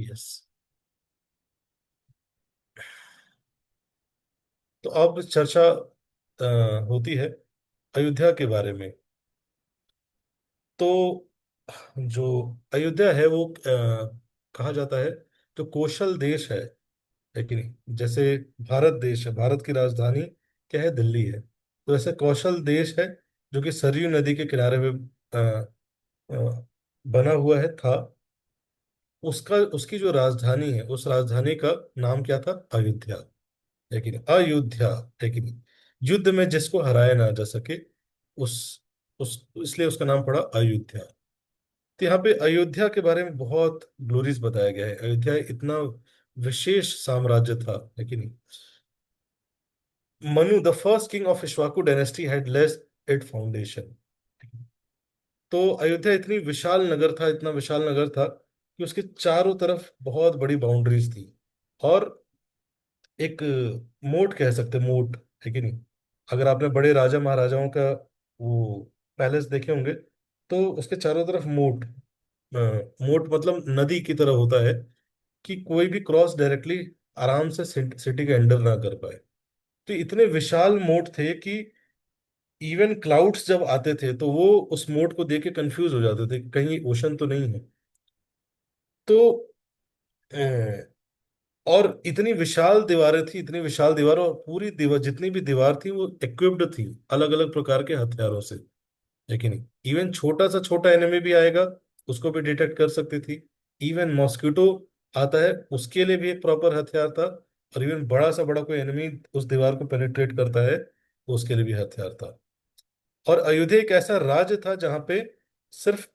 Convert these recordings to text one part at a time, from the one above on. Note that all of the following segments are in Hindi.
यस। तो अब चर्चा होती है अयोध्या के बारे में। तो जो अयोध्या है वो कहा जाता है जो कौशल देश है कि नहीं। जैसे भारत देश है, भारत की राजधानी क्या है, दिल्ली है। तो ऐसे कौशल देश है जो कि सरयू नदी के किनारे में बना हुआ है था। उसका उसकी जो राजधानी है, उस राजधानी का नाम क्या था, अयोध्या। है कि नहीं, अयोध्या। है कि नहीं। युद्ध में जिसको हराया ना जा सके, उस उस इसलिए उसका नाम पड़ा अयोध्या। तो यहाँ पे अयोध्या के बारे में बहुत ग्लोरीज बताया गया है। अयोध्या इतना विशेष साम्राज्य था, है कि नहीं। Manu the first king of Ikshvaku dynasty had less it foundation. तो अयोध्या इतनी विशाल नगर था, इतना विशाल नगर था कि उसके चारों तरफ बहुत बड़ी बाउंड्रीज थी। और एक मोट कह सकते, मोट। है कि नहीं। अगर आपने बड़े राजा महाराजाओं का वो पैलेस देखे होंगे, तो उसके चारों तरफ मोट। मोट मतलब नदी की तरह होता है कि कोई भी क्रॉस डायरेक्टली आराम से सिटी के अंडर ना कर पाए। तो इतने विशाल मोट थे कि इवन क्लाउड्स जब आते थे तो वो उस मोट को देख के कंफ्यूज हो जाते थे कि कहीं ओशन तो नहीं है। तो और इतनी विशाल दीवारें थी, इतनी विशाल दीवार, और पूरी दीवार जितनी भी दीवार थी वो इक्विप्ड थी अलग अलग प्रकार के हथियारों से। लेकिन इवन छोटा सा छोटा एनिमी भी आएगा, उसको भी डिटेक्ट कर सकती थी। इवन मॉस्किटो आता है, उसके लिए भी एक प्रॉपर हथियार था। और इवन बड़ा सा बड़ा कोई एनिमी उस दीवार को पेनिट्रेट करता है, तो उसके लिए भी हथियार था। और अयोध्या एक ऐसा राज्य था जहां पे सिर्फ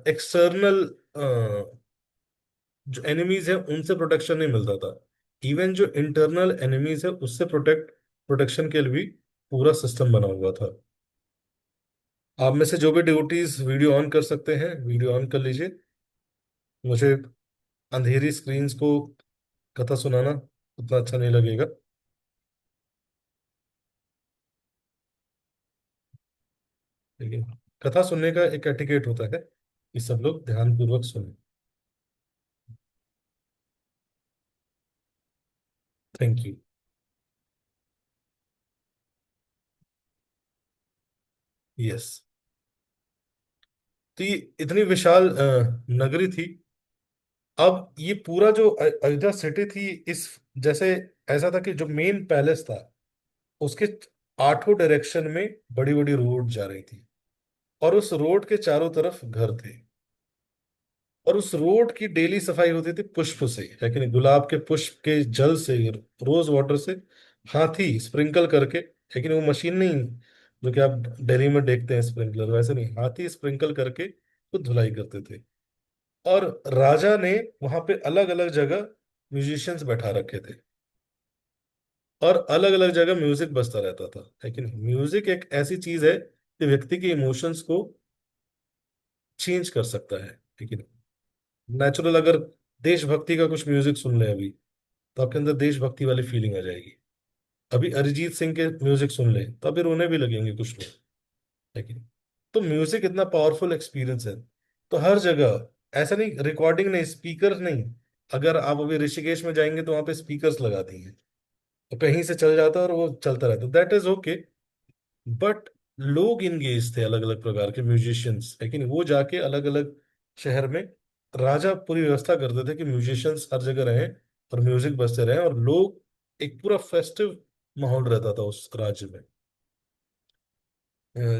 एक्सटर्नल जो एनिमीज है उनसे प्रोटेक्शन नहीं मिलता था। इवन जो इंटरनल एनिमीज है उससे प्रोटेक्शन के लिए भी पूरा सिस्टम बना हुआ था। आप में से जो भी डिवोटीज वीडियो ऑन कर सकते हैं, वीडियो ऑन कर लीजिए। मुझे अंधेरी स्क्रीन्स को कथा सुनाना उतना अच्छा नहीं लगेगा। लेकिन कथा सुनने का एक एटिकेट होता है कि सब लोग ध्यानपूर्वक सुने। Thank you. यस। तो ये इतनी विशाल नगरी थी। अब ये पूरा जो अयोध्या सिटी थी, इस जैसे ऐसा था कि जो मेन पैलेस था उसके आठों डायरेक्शन में बड़ी बड़ी रोड जा रही थी। और उस रोड के चारों तरफ घर थे। और उस रोड की डेली सफाई होती थी पुष्प से, है कि नहीं, गुलाब के पुष्प के जल से, रोज वाटर से। हाथी स्प्रिंकल करके, लेकिन वो मशीन नहीं जो कि आप दिल्ली में देखते हैं स्प्रिंकलर, वैसे नहीं, हाथी स्प्रिंकल करके वो धुलाई करते थे। और राजा ने वहां पे अलग अलग जगह म्यूजिशियंस बैठा रखे थे। और अलग अलग जगह म्यूजिक बजता रहता था। लेकिन म्यूजिक एक ऐसी चीज है कि व्यक्ति के इमोशंस को चेंज कर सकता है। लेकिन नेचुरल अगर देशभक्ति का कुछ म्यूजिक सुन ले अभी, तो आपके अंदर देशभक्ति वाली फीलिंग आ जाएगी। अभी अरिजीत सिंह के म्यूजिक सुन ले तो अभी रोने भी लगेंगे कुछ लोग। लेकिन तो म्यूजिक इतना पावरफुल एक्सपीरियंस है। तो हर जगह ऐसा नहीं, रिकॉर्डिंग नहीं, स्पीकर नहीं। अगर आप अभी ऋषिकेश में जाएंगे तो वहां पे स्पीकर्स लगा दिए हैं, तो कहीं से चल जाता है और वो चलता रहता है, दैट इज ओके। बट लोग इंगेज थे, अलग अलग प्रकार के म्यूजिशियंस। लेकिन वो जाके अलग अलग शहर में राजा पूरी व्यवस्था करते थे कि म्यूजिशियंस हर जगह रहें और म्यूजिक बजते रहें, और लोग एक पूरा फेस्टिव माहौल रहता था उस राज्य में।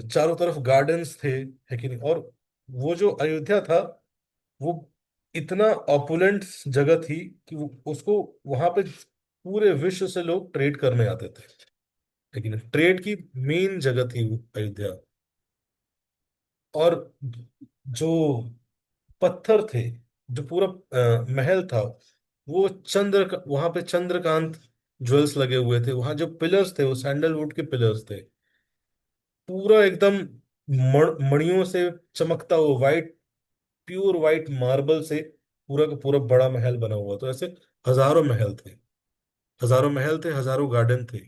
चारों तरफ गार्डन्स थे, है कि नहीं। और वो जो अयोध्या था वो इतना ऑपुलेंट जगह थी कि उसको वहां पे पूरे विश्व से लोग ट्रेड करने आते थे। लेकिन ट्रेड की मेन जगह थी वो अयोध्या। और जो पत्थर थे, जो पूरा महल था, वो वहां पे चंद्रकांत ज्वेल्स लगे हुए थे। वहां जो पिलर्स थे वो सैंडलवुड के पिलर्स थे। पूरा एकदम मणियों से चमकता हुआ वाइट, प्योर वाइट मार्बल से पूरा का पूरा बड़ा महल बना हुआ। तो ऐसे हजारों महल थे, हजारों महल थे, हजारों गार्डन थे।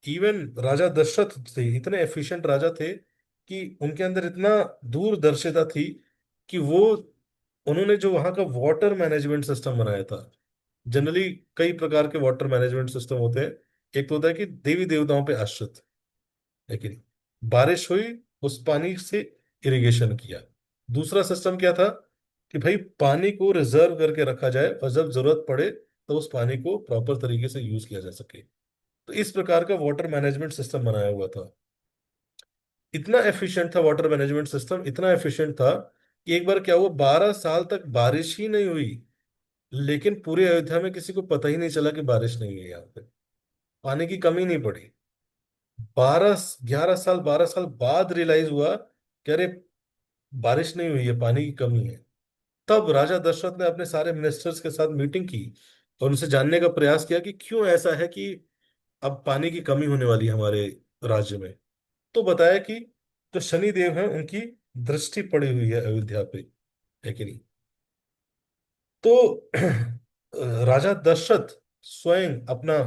इवन राजा दशरथ थे, इतने एफिशिएंट राजा थे कि उनके अंदर इतना दूरदर्शिता थी कि वो उन्होंने जो वहां का वाटर मैनेजमेंट सिस्टम बनाया था। जनरली कई प्रकार के वाटर मैनेजमेंट सिस्टम होते हैं। एक तो होता है कि देवी देवताओं पे आश्रित, लेकिन बारिश हुई, उस पानी से इरिगेशन किया। दूसरा सिस्टम क्या था कि भाई पानी को रिजर्व करके रखा जाए और जब जरूरत पड़े तो उस पानी को प्रॉपर तरीके से यूज किया जा सके। तो इस प्रकार का वाटर मैनेजमेंट सिस्टम बनाया हुआ था। इतना एफिशिएंट था वाटर मैनेजमेंट सिस्टम, इतना एफिशिएंट था कि एक बार क्या हुआ, 12 साल तक बारिश ही नहीं हुई, लेकिन पूरे अयोध्या में किसी को पता ही नहीं चला कि बारिश नहीं हुई यहाँ पे। पानी की कमी नहीं पड़ी। 11 साल 12 साल बाद रियलाइज हुआ कि अरे बारिश नहीं हुई है, पानी की कमी है। तब राजा दशरथ ने अपने सारे मिनिस्टर्स के साथ मीटिंग की और उनसे जानने का प्रयास किया कि क्यों ऐसा है कि अब पानी की कमी होने वाली है हमारे राज्य में। तो बताया कि जो शनि देव हैं उनकी दृष्टि पड़ी हुई है अयोध्या पे, है कि नहीं। तो राजा दशरथ स्वयं अपना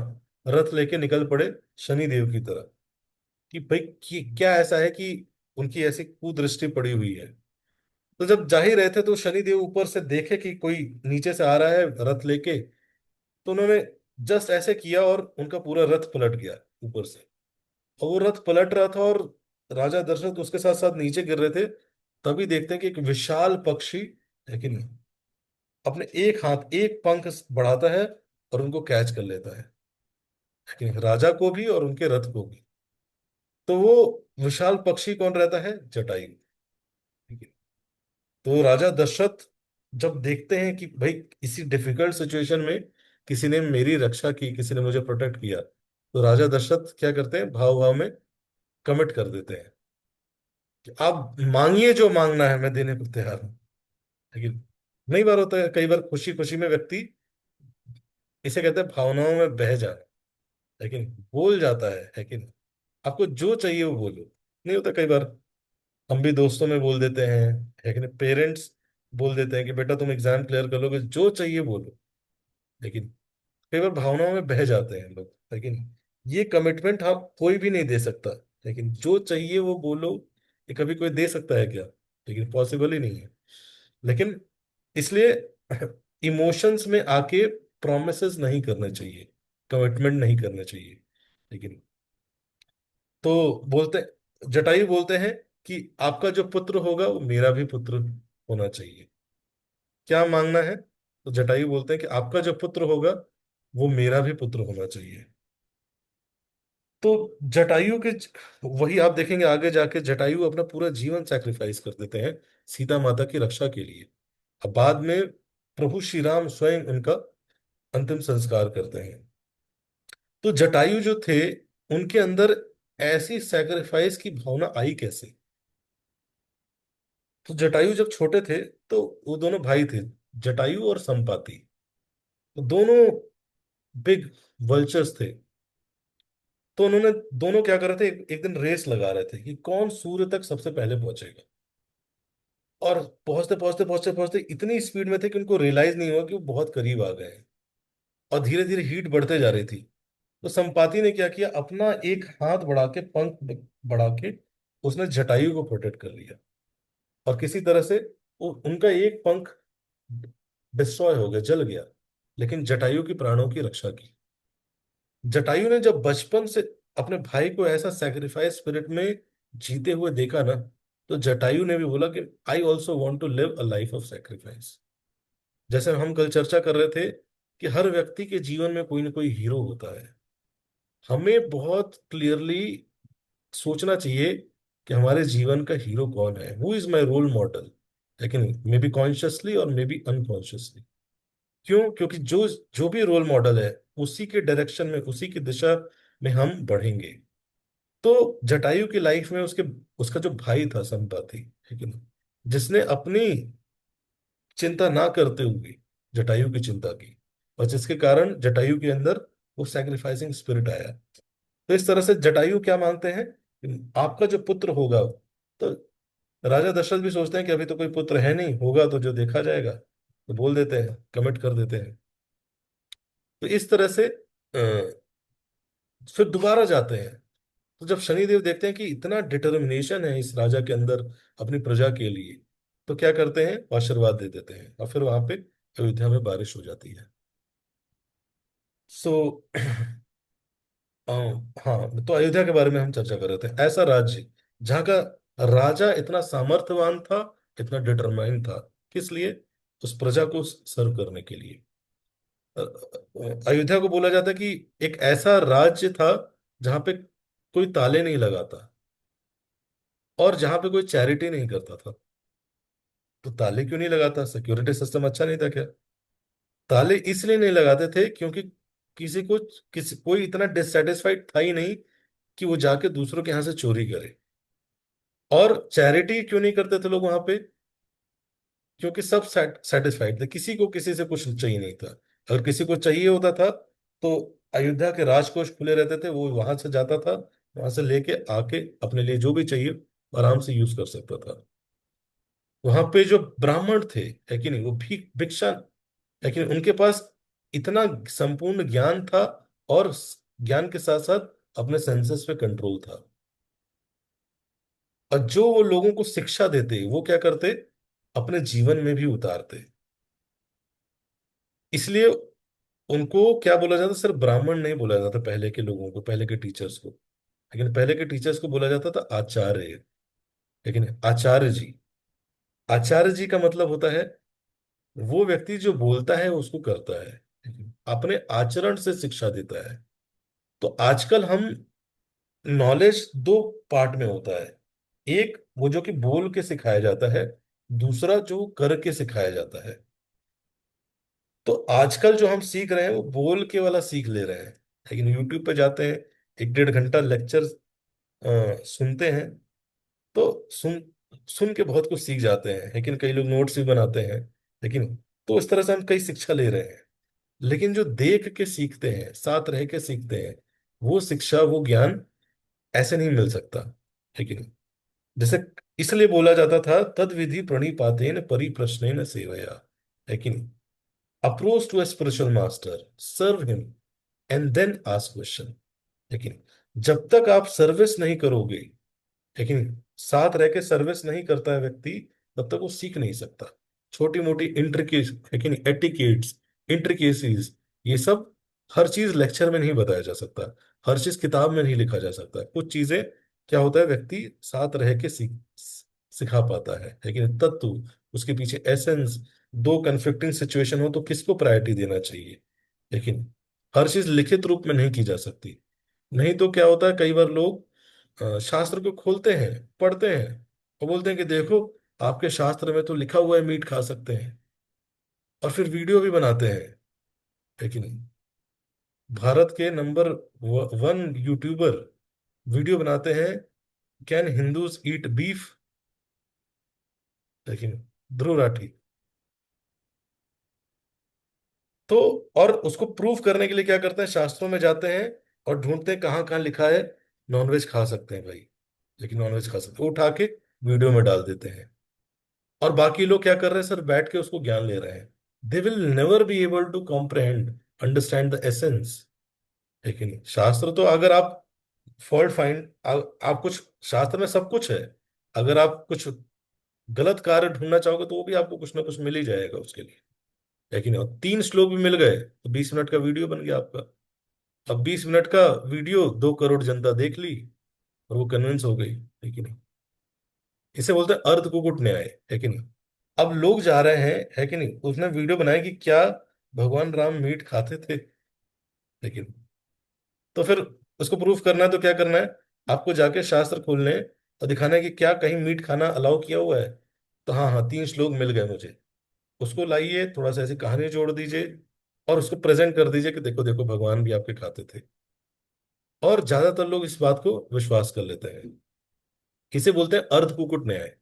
रथ लेके निकल पड़े शनि देव की तरफ, कि भाई क्या ऐसा है कि उनकी ऐसी कुदृष्टि पड़ी हुई है। तो जब जा ही रहे थे तो शनि देव ऊपर से देखे कि कोई नीचे से आ रहा है रथ लेके, तो उन्होंने जस्ट ऐसे किया और उनका पूरा रथ पलट गया ऊपर से। और वो रथ पलट रहा था और राजा दशरथ उसके साथ साथ नीचे गिर रहे थे। तभी देखते हैं कि एक विशाल पक्षी, है कि नहीं, अपने एक हाथ एक पंख बढ़ाता है और उनको कैच कर लेता है कि नहीं? राजा को भी और उनके रथ को भी। तो वो विशाल पक्षी कौन रहता है? जटायु। ठीक है। तो राजा दशरथ जब देखते हैं कि भाई इसी डिफिकल्ट सिचुएशन में किसी ने मेरी रक्षा की, किसी ने मुझे प्रोटेक्ट किया, तो राजा दशरथ क्या करते हैं, भाव भाव में कमिट कर देते हैं कि आप मांगिए जो मांगना है, मैं देने को तैयार हूं। लेकिन नहीं, बार होता है कई बार खुशी खुशी में व्यक्ति, इसे कहते हैं भावनाओं में बह जाए, लेकिन बोल जाता है कि नहीं, आपको जो चाहिए वो बोलो। नहीं होता कई बार, हम भी दोस्तों में बोल देते हैं, है कि नहीं, पेरेंट्स बोल देते हैं कि बेटा तुम एग्जाम क्लियर कर लोगे, जो चाहिए बोलो। लेकिन कई बार भावनाओं में बह जाते हैं लोग, लेकिन ये कमिटमेंट आप कोई भी नहीं दे सकता। लेकिन जो चाहिए वो बोलो, ये कभी कोई दे सकता है क्या? लेकिन पॉसिबल ही नहीं है। लेकिन इसलिए इमोशंस में आके प्रोमिसेस नहीं करने चाहिए, कमिटमेंट नहीं करने चाहिए। लेकिन तो बोलते, जटायु बोलते हैं कि आपका जो पुत्र होगा वो मेरा भी पुत्र होना चाहिए। क्या मांगना है? तो जटायु बोलते हैं कि आपका जो पुत्र होगा वो मेरा भी पुत्र होना चाहिए। तो जटायु के वही आप देखेंगे आगे जाके, जटायु अपना पूरा जीवन सैक्रिफाइस कर देते हैं सीता माता की रक्षा के लिए। अब बाद में प्रभु श्री राम स्वयं उनका अंतिम संस्कार करते हैं। तो जटायु जो थे, उनके अंदर ऐसी सैक्रिफाइस की भावना आई कैसे? तो जटायु जब छोटे थे तो वो दोनों भाई थे, जटायु और संपाति। तो दोनों बिग वल्चर्स थे। तो उन्होंने दोनों क्या कर रहे थे, एक दिन रेस लगा रहे थे कि कौन सूर्य तक सबसे पहले पहुंचेगा। और पहुंचते पहुंचते पहुंचते पहुंचते इतनी स्पीड में थे कि उनको रियलाइज नहीं हुआ कि वो बहुत करीब आ गए हैं। और धीरे धीरे हीट बढ़ते जा रही थी। तो संपाति ने क्या किया, अपना एक हाथ बढ़ा के, पंख बढ़ा के, उसने जटायु को प्रोटेक्ट कर लिया। और किसी तरह से उनका एक पंख डिस्ट्रॉय हो गया, जल गया, लेकिन जटायु की प्राणों की रक्षा की। जटायु ने जब बचपन से अपने भाई को ऐसा सैक्रिफाइस स्पिरिट में जीते हुए देखा ना, तो जटायु ने भी बोला कि I also want to live a life of sacrifice. जैसे हम कल चर्चा कर रहे थे कि हर व्यक्ति के जीवन में कोई ना कोई हीरो होता है। हमें बहुत क्लियरली सोचना चाहिए कि हमारे जीवन का हीरो कौन है, who is my role model. लेकिन मे बी कॉन्शियसली और मे बी अनकॉन्शियसली। क्यों? क्योंकि जो जो भी रोल मॉडल है, उसी के डायरेक्शन में, उसी की दिशा में हम बढ़ेंगे। तो जटायु की लाइफ में उसके उसका जो भाई था संपाति, है कि नहीं, जिसने अपनी चिंता ना करते हुए जटायु की चिंता की, और जिसके कारण जटायु के अंदर वो सैक्रिफाइसिंग स्पिरिट आया। तो इस तरह से जटायु क्या मांगते हैं कि आपका जो पुत्र होगा। तो राजा दशरथ भी सोचते हैं कि अभी तो कोई पुत्र है नहीं, होगा तो जो देखा जाएगा, तो बोल देते हैं, कमिट कर देते हैं। तो इस तरह से फिर दोबारा जाते हैं। तो जब शनिदेव देखते हैं कि इतना डिटर्मिनेशन है इस राजा के अंदर अपनी प्रजा के लिए, तो क्या करते हैं, आशीर्वाद दे देते हैं, और फिर वहां पे अयोध्या में बारिश हो जाती है। सो हाँ, तो अयोध्या के बारे में हम चर्चा कर रहे थे। ऐसा राज्य जहाँ का राजा इतना सामर्थ्यवान था, इतना डिटरमाइन था, किस लिए? उस प्रजा को सर्व करने के लिए। अयोध्या को बोला जाता है कि एक ऐसा राज्य था जहां पे कोई ताले नहीं लगाता, और जहां पे कोई चैरिटी नहीं करता था। तो ताले क्यों नहीं लगाता? सिक्योरिटी सिस्टम अच्छा नहीं था क्या? ताले इसलिए नहीं लगाते थे क्योंकि किसी को, किसी कोई इतना डिससेटिस्फाइड था ही नहीं कि वो जाके दूसरों के यहाँ से चोरी करे। और चैरिटी क्यों नहीं करते थे लोग वहां पे? क्योंकि सब सेटिस्फाइड थे, किसी को किसी से कुछ चाहिए नहीं था। अगर किसी को चाहिए होता था तो अयोध्या के राजकोष खुले रहते थे, वो वहां से जाता था, वहां से लेके आके अपने लिए जो भी चाहिए आराम से यूज कर सकता था। वहां पे जो ब्राह्मण थे, है कि नहीं, वो भी भिक्षा, है कि नहीं, उनके पास इतना संपूर्ण ज्ञान था, और ज्ञान के साथ साथ अपने सेंसेस पे कंट्रोल था। और जो वो लोगों को शिक्षा देते, वो क्या करते, अपने जीवन में भी उतारते। इसलिए उनको क्या बोला जाता, सिर्फ ब्राह्मण नहीं बोला जाता पहले के लोगों को, पहले के टीचर्स को, लेकिन पहले के टीचर्स को बोला जाता था आचार्य। लेकिन आचार्य जी, आचार्य जी का मतलब होता है वो व्यक्ति जो बोलता है उसको करता है, अपने आचरण से शिक्षा देता है। तो आजकल हम, नॉलेज दो पार्ट में होता है। एक वो जो कि बोल के सिखाया जाता है, दूसरा जो करके सिखाया जाता है। तो आजकल जो हम सीख रहे हैं वो बोल के वाला सीख ले रहे हैं, लेकिन यूट्यूब पे जाते हैं, 1-1.5 घंटा लेक्चर सुनते हैं, तो सुन सुन के बहुत कुछ सीख जाते हैं, लेकिन कई लोग नोट्स भी बनाते हैं, लेकिन तो इस तरह से हम कई शिक्षा ले रहे हैं। लेकिन जो देख के सीखते हैं, साथ रह के सीखते हैं, वो शिक्षा, वो ज्ञान ऐसे नहीं मिल सकता, लेकिन जैसे इसलिए बोला जाता था, तद विधि प्रणिपातेन परिप्रश्नेन सेवया, है कि नहीं? Approach to a spiritual master, serve him, and then ask question. लेकिन जब तक आप सर्विस नहीं करोगे, लेकिन साथ रह के सर्विस नहीं करता है व्यक्ति, तब तक वो सीख नहीं सकता। छोटी मोटी इंट्रिकेस, लेकिन एटिकेट्स, इंट्रिकेसीज, ये सब हर चीज लेक्चर में नहीं बताया जा सकता, हर चीज किताब में नहीं लिखा जा सकता। कुछ चीजें क्या होता है, व्यक्ति साथ रह के सिखा पाता है, लेकिन तत्व, उसके पीछे एसेंस, दो कन्फ्लिक्टिंग सिचुएशन हो तो किसको प्रायोरिटी देना चाहिए, लेकिन हर चीज लिखित रूप में नहीं की जा सकती। नहीं तो क्या होता है, कई बार लोग शास्त्र को खोलते हैं, पढ़ते हैं, और बोलते हैं कि देखो, आपके शास्त्र में तो लिखा हुआ है मीट खा सकते हैं, और फिर वीडियो भी बनाते हैं, है कि नहीं? भारत के नंबर 1 यूट्यूबर वीडियो बनाते हैं, कैन हिंदूज ईट बीफ, लेकिन ध्रुव राठी। तो और उसको प्रूफ करने के लिए क्या करते हैं, शास्त्रों में जाते हैं और ढूंढते हैं कहाँ कहाँ लिखा है नॉनवेज खा सकते हैं भाई, लेकिन नॉनवेज खा सकते हैं, वो उठा के वीडियो में डाल देते हैं। और बाकी लोग क्या कर रहे हैं, सर बैठ के उसको ज्ञान ले रहे हैं। They will never be able to comprehend, understand the essence. लेकिन शास्त्र तो, अगर आप फॉल्ट फाइंड, आप कुछ, शास्त्र में सब कुछ है, अगर आप कुछ गलत कार्य ढूंढना चाहोगे तो वो भी आपको कुछ ना कुछ मिल ही जाएगा उसके लिए। लेकिन और 3 श्लोक भी मिल गए तो 20 मिनट का वीडियो बन गया आपका। अब 20 मिनट का वीडियो 2 करोड़ जनता देख ली, और वो कन्विंस हो गई, लेकिन इसे बोलते हैं अर्ध कुकुट न्याय, है कि नहीं? अब लोग जा रहे हैं, है कि नहीं, उसने वीडियो बनाया कि क्या भगवान राम मीट खाते थे, लेकिन तो फिर उसको प्रूफ करना है तो क्या करना है, आपको जाके शास्त्र खोलने और दिखाना है कि क्या कहीं मीट खाना अलाउ किया हुआ है। तो हाँ हाँ, 3 श्लोक मिल गए मुझे, उसको लाइए, थोड़ा सा ऐसी कहानी जोड़ दीजिए, और उसको प्रेजेंट कर दीजिए कि देखो देखो भगवान भी आपके खाते थे। और ज्यादातर लोग इस बात को विश्वास कर लेते हैं। किसे बोलते हैं अर्ध कुकुट न्याय।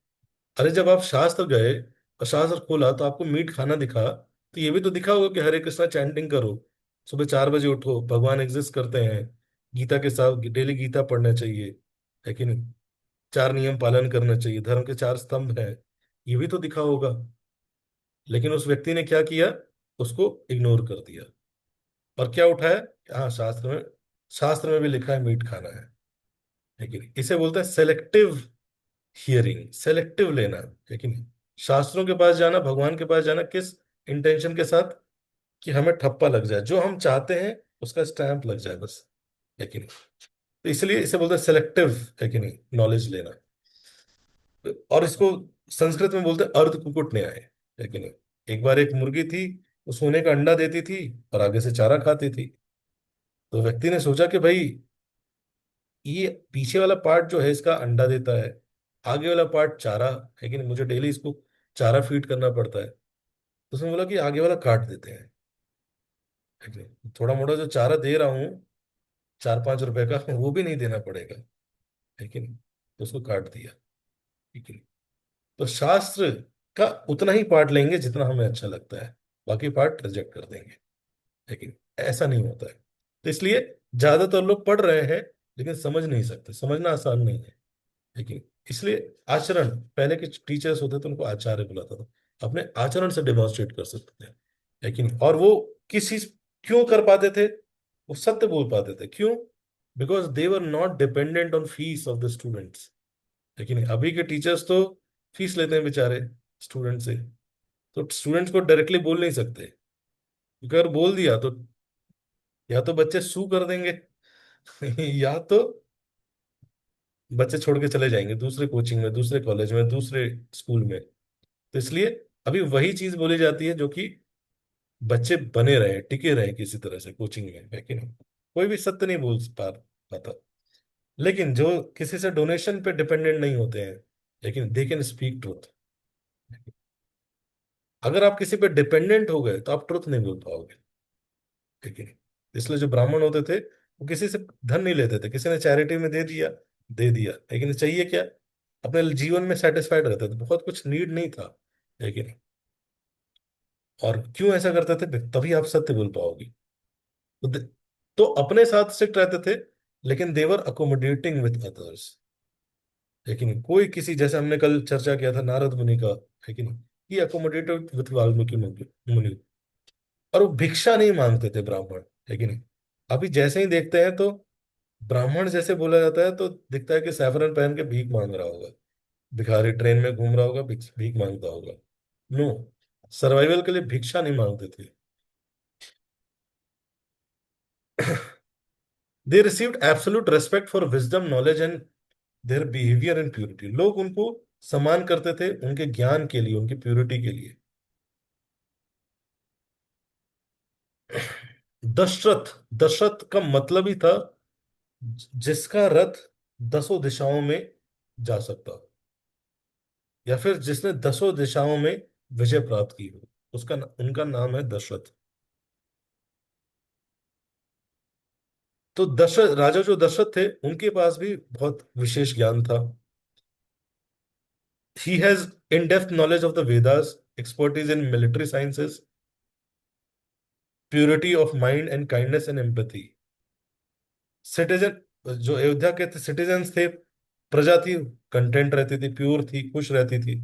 अरे जब आप शास्त्र गए और शास्त्र खोला तो आपको मीट खाना दिखा, तो ये भी तो दिखा होगा कि हरे कृष्णा चैंटिंग करो, सुबह 4 बजे उठो, भगवान एग्जिस्ट करते हैं, गीता के साथ डेली गीता पढ़ना चाहिए, है कि नहीं? 4 नियम पालन करना चाहिए, धर्म के 4 स्तंभ हैं, ये भी तो दिखा होगा। लेकिन उस व्यक्ति ने क्या किया, उसको इग्नोर कर दिया, और क्या उठाया, हाँ शास्त्र में भी लिखा है मीट खाना है। लेकिन इसे बोलते हैं सेलेक्टिव हियरिंग, सेलेक्टिव लेना, है कि नहीं? शास्त्रों के पास जाना, भगवान के पास जाना किस इंटेंशन के साथ? कि हमें ठप्पा लग जाए, जो हम चाहते हैं उसका स्टैंप लग जाए बस, है कि नहीं? तो इसलिए इसे बोलते हैं सेलेक्टिव, है कि नहीं, नॉलेज लेना। और इसको संस्कृत में बोलते हैं अर्ध कुकुट न्याय, है कि नहीं? एक बार एक मुर्गी थी, वो सोने का अंडा देती थी और आगे से चारा खाती थी। तो व्यक्ति ने सोचा कि भाई, ये पीछे वाला पार्ट जो है इसका अंडा देता है, आगे वाला पार्ट चारा, है कि नहीं, मुझे डेली इसको चारा फीड करना पड़ता है। तो उसने बोला कि आगे वाला काट देते हैं, है कि नहीं? थोड़ा मोड़ा जो चारा दे रहा हूँ, 4-5 रुपए का, वो भी नहीं देना पड़ेगा, है कि नहीं? तो उसको काट दिया, ठीक है। तो शास्त्र का उतना ही पार्ट लेंगे जितना हमें अच्छा लगता है, बाकी पार्ट रिजेक्ट कर देंगे, लेकिन ऐसा नहीं होता है। तो इसलिए ज्यादातर लोग पढ़ रहे हैं लेकिन समझ नहीं सकते, समझना आसान नहीं है, लेकिन इसलिए आचरण, पहले के टीचर्स होते थे उनको आचार्य बुलाता था, अपने आचरण से डेमोन्स्ट्रेट कर सकते थे, लेकिन और वो किस चीज, क्यों कर पाते थे? वो सत्य बोल पाते थे, क्यों? Because they were not dependent on fees of the students. लेकिन अभी के टीचर्स तो फीस लेते हैं बेचारे स्टूडेंट से, तो स्टूडेंट्स को डायरेक्टली बोल नहीं सकते, क्योंकि अगर बोल दिया तो या तो बच्चे सू कर देंगे या तो बच्चे छोड़ के चले जाएंगे दूसरे कोचिंग में, दूसरे कॉलेज में, दूसरे स्कूल में। तो इसलिए अभी वही चीज बोली जाती है जो कि बच्चे बने रहे, टिके रहे किसी तरह से कोचिंग में, है कि नहीं? कोई भी सत्य नहीं बोल पाता। लेकिन जो किसी से डोनेशन पे डिपेंडेंट नहीं होते हैं, लेकिन दे कैन स्पीक ट्रूथ। अगर आप किसी पे डिपेंडेंट हो गए तो आप ट्रुथ नहीं बोल पाओगे, ठीक है? इसलिए जो ब्राह्मण होते थे वो किसी से धन नहीं लेते थे, किसी ने चैरिटी में दे दिया, दे दिया, लेकिन चाहिए क्या? अपने जीवन में सेटिस्फाइड रहते थे, बहुत कुछ नीड नहीं था, लेकिन और क्यों ऐसा करते थे? तभी आप सत्य बोल पाओगे। तो, तो अपने साथ स्ट्रिक्ट रहते थे, लेकिन देवर अकोमोडेटिंग विथ अदर्स, लेकिन कोई किसी, जैसे हमने कल चर्चा किया था नारद मुनि का, है कि नहीं, ही अकोमोडेटेड विथ वाल्मीकि मुनि। और वो भिक्षा नहीं मांगते थे ब्राह्मण, है कि नहीं? अभी जैसे ही देखते हैं तो ब्राह्मण जैसे बोला जाता है तो दिखता है कि सैफरन पहन के भीख मांग रहा होगा, भिखारी ट्रेन में घूम रहा होगा, भीख भीख मांगता होगा। नो, सर्वाइवल के लिए भिक्षा नहीं मांगते थे। They received absolute respect for wisdom, knowledge and their behaviour and purity. लोग उनको सम्मान करते थे उनके ज्ञान के लिए, उनकी प्योरिटी के लिए। दशरथ, दशरथ का मतलब ही था जिसका रथ 10 दिशाओं में जा सकता हो, या फिर जिसने 10 दिशाओं में विजय प्राप्त की हो, उसका उनका नाम है दशरथ। तो दशरथ राजा जो दशरथ थे उनके पास भी बहुत विशेष ज्ञान था। He has in depth knowledge of the Vedas, expertise in military sciences, purity of mind and kindness and empathy. Citizen, जो अयोध्या के थे सिटीजन्स थे, प्रजा थी, कंटेंट रहती थी, प्योर थी, खुश रहती थी।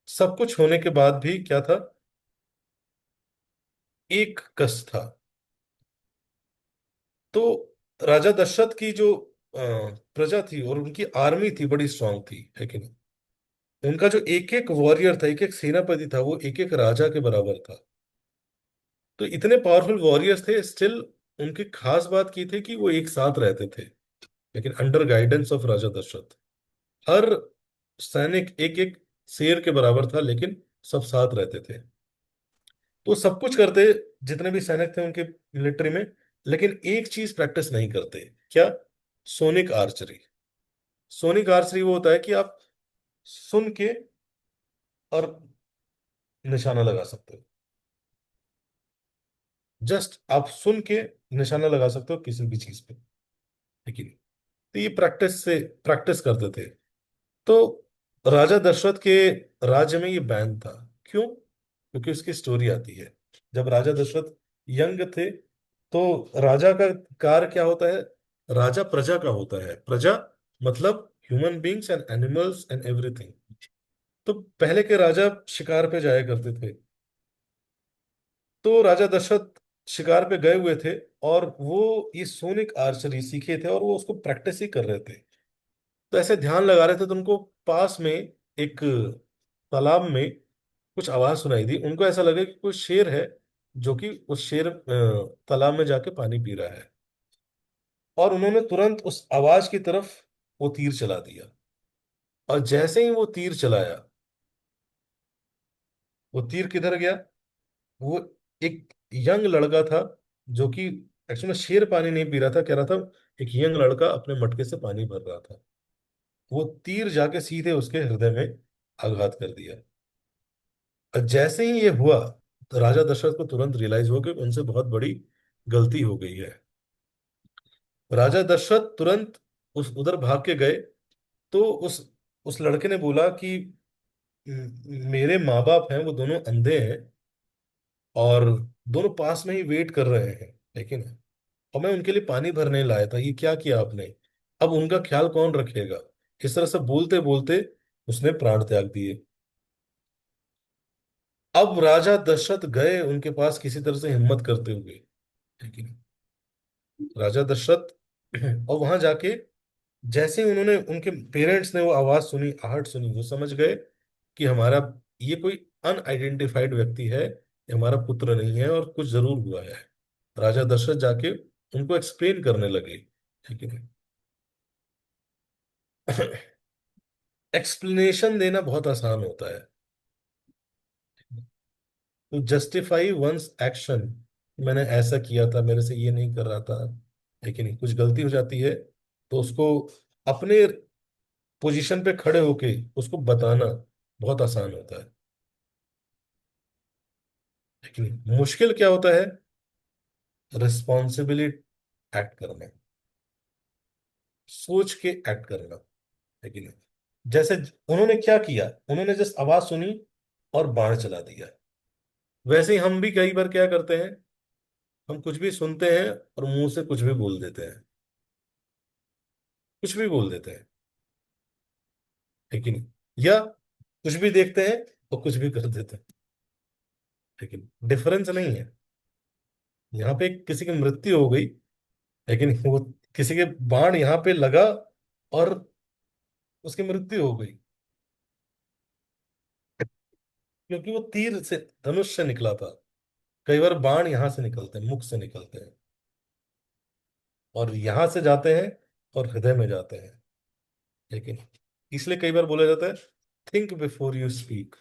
सब कुछ होने के बाद भी क्या था? एक कष्ट था। तो राजा दशरथ की जो प्रजा थी और उनकी आर्मी थी बड़ी स्ट्रांग थी, है कि नहीं? उनका जो एक एक वॉरियर था, एक एक सेनापति था, वो एक एक राजा के बराबर था। तो इतने पावरफुल वॉरियर्स थे, स्टिल उनकी खास बात की थी कि वो एक साथ रहते थे, लेकिन अंडर गाइडेंस ऑफ राजा दशरथ। हर सैनिक एक एक शेर के बराबर था, लेकिन सब साथ रहते थे। तो सब कुछ करते, जितने भी सैनिक थे उनके मिलिट्री में, लेकिन एक चीज प्रैक्टिस नहीं करते, क्या? Sonic archery. सोनिक आर्चरी वो होता है कि आप सुन के और निशाना लगा सकते हो। जस्ट आप सुन के निशाना लगा सकते हो किसी भी चीज पे, लेकिन तो ये प्रैक्टिस से प्रैक्टिस करते थे। तो राजा दशरथ के राज्य में ये बैन था। क्यों? क्योंकि उसकी स्टोरी आती है। जब राजा दशरथ यंग थे तो राजा का कार्य क्या होता है? राजा प्रजा का होता है। प्रजा मतलब human beings and animals and everything. तो पहले के राजा शिकार पे जाया करते थे। तो राजा दशरथ शिकार पे गए हुए थे और वो ये सोनिक आर्चरी सीखे थे और वो उसको प्रैक्टिस ही कर रहे थे। तो ऐसे ध्यान लगा रहे थे तो उनको पास में एक तालाब में कुछ आवाज सुनाई दी। उनको ऐसा लगा कि कोई शेर है जो कि उस शेर तालाब में जाके पानी पी रहा है। और उन्होंने तुरंत उस आवाज की तरफ वो तीर चला दिया। और जैसे ही वो तीर चलाया, वो तीर किधर गया? वो एक यंग लड़का था जो कि एक्चुअली शेर पानी नहीं पी रहा था, कह रहा था एक यंग लड़का अपने मटके से पानी भर रहा था। वो तीर जाके सीधे उसके हृदय में आघात कर दिया। और जैसे ही ये हुआ, तो राजा दशरथ को तुरंत रियलाइज हुआ कि उनसे बहुत बड़ी गलती हो गई है। राजा दशरथ तुरंत उस उधर भाग के गए। तो उस लड़के ने बोला कि मेरे माँ बाप हैं, वो दोनों अंधे हैं और दोनों पास में ही वेट कर रहे हैं, लेकिन और मैं उनके लिए पानी भरने लाया था, ये क्या किया आपने? अब उनका ख्याल कौन रखेगा? इस तरह से बोलते बोलते उसने प्राण त्याग दिए। अब राजा दशरथ गए उनके पास किसी तरह से हिम्मत करते हुए, लेकिन राजा दशरथ और वहां जाके जैसे ही उन्होंने, उनके पेरेंट्स ने वो आवाज सुनी, आहट सुनी, वो समझ गए कि हमारा ये कोई अनआइडेंटिफाइड व्यक्ति है, ये हमारा पुत्र नहीं है और कुछ जरूर हुआ है। राजा दशरथ जाके उनको एक्सप्लेन करने लगे, ठीक है। एक्सप्लेनेशन देना बहुत आसान होता है, तो जस्टिफाई वंस एक्शन, मैंने ऐसा किया था, मेरे से ये नहीं कर रहा था, लेकिन कुछ गलती हो जाती है तो उसको अपने पोजीशन पे खड़े होके उसको बताना बहुत आसान होता है। लेकिन मुश्किल क्या होता है? रिस्पॉन्सिबिलिटी एक्ट करना, सोच के एक्ट करना। लेकिन जैसे उन्होंने क्या किया, उन्होंने जस्ट आवाज सुनी और बाण चला दिया। वैसे ही हम भी कई बार क्या करते हैं, हम कुछ भी सुनते हैं और मुंह से कुछ भी बोल देते हैं, कुछ भी बोल देते हैं, लेकिन या कुछ भी देखते हैं और कुछ भी कर देते हैं, लेकिन डिफरेंस नहीं है। यहाँ पे किसी की मृत्यु हो गई, लेकिन वो किसी के बाण यहाँ पे लगा और उसकी मृत्यु हो गई, क्योंकि वो तीर से, धनुष से निकला था। कई बार बाण यहाँ से निकलते हैं, मुख से निकलते हैं और यहाँ से जाते हैं और हृदय में जाते हैं। लेकिन इसलिए कई बार बोला जाता है थिंक बिफोर यू स्पीक,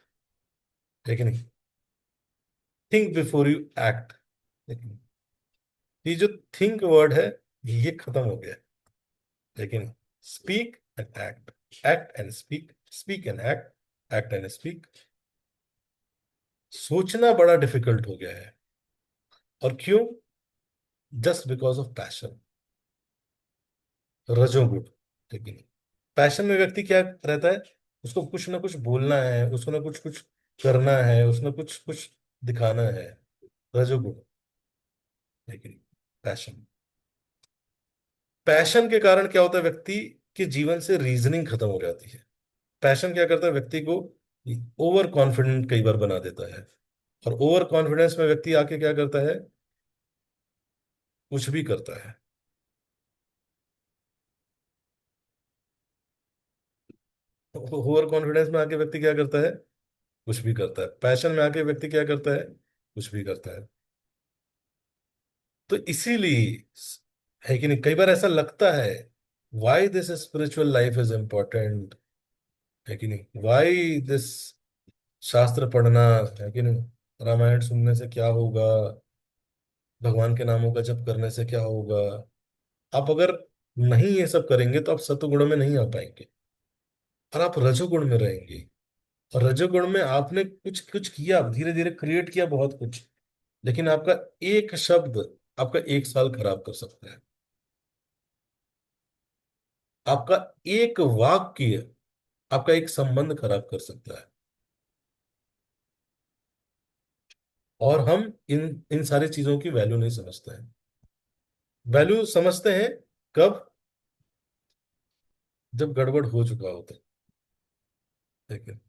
लेकिन थिंक बिफोर यू एक्ट। लेकिन ये जो थिंक वर्ड है, ये खत्म हो गया है। लेकिन speak and act, act and speak, speak and act, act and speak, सोचना बड़ा डिफिकल्ट हो गया है। और क्यों? जस्ट बिकॉज ऑफ पैशन, रजोगुण। लेकिन पैशन में व्यक्ति क्या रहता है, उसको कुछ ना कुछ बोलना है, उसको ना कुछ कुछ करना है, उसने कुछ कुछ दिखाना है, रजोगुण। लेकिन पैशन, पैशन के कारण क्या होता है, व्यक्ति के जीवन से रीजनिंग खत्म हो जाती है। पैशन क्या करता है, व्यक्ति को ओवर कॉन्फिडेंट कई बार बना देता है। और ओवर कॉन्फिडेंस में व्यक्ति आके क्या करता है, कुछ भी करता है। ओवर कॉन्फिडेंस में आके व्यक्ति क्या करता है, कुछ भी करता है। पैशन में आके व्यक्ति क्या करता है, कुछ भी करता है। तो इसीलिए है कि नहीं, कई बार ऐसा लगता है why this spiritual life is important, है कि नहीं, वाई दिस शास्त्र पढ़ना, है कि नहीं, रामायण सुनने से क्या होगा, भगवान के नामों का जप करने से क्या होगा। आप अगर नहीं ये सब करेंगे तो आप सतुगुण में नहीं आ पाएंगे और आप रजोगुण में रहेंगे। और रजोगुण में आपने कुछ कुछ किया, धीरे धीरे क्रिएट किया बहुत कुछ, लेकिन आपका एक शब्द आपका एक साल खराब कर सकता है। आपका एक वाक्य आपका एक संबंध खराब कर सकता है। और हम इन इन सारी चीजों की वैल्यू नहीं समझते हैं। वैल्यू समझते हैं कब? जब गड़बड़ हो चुका होता है। ठीक है,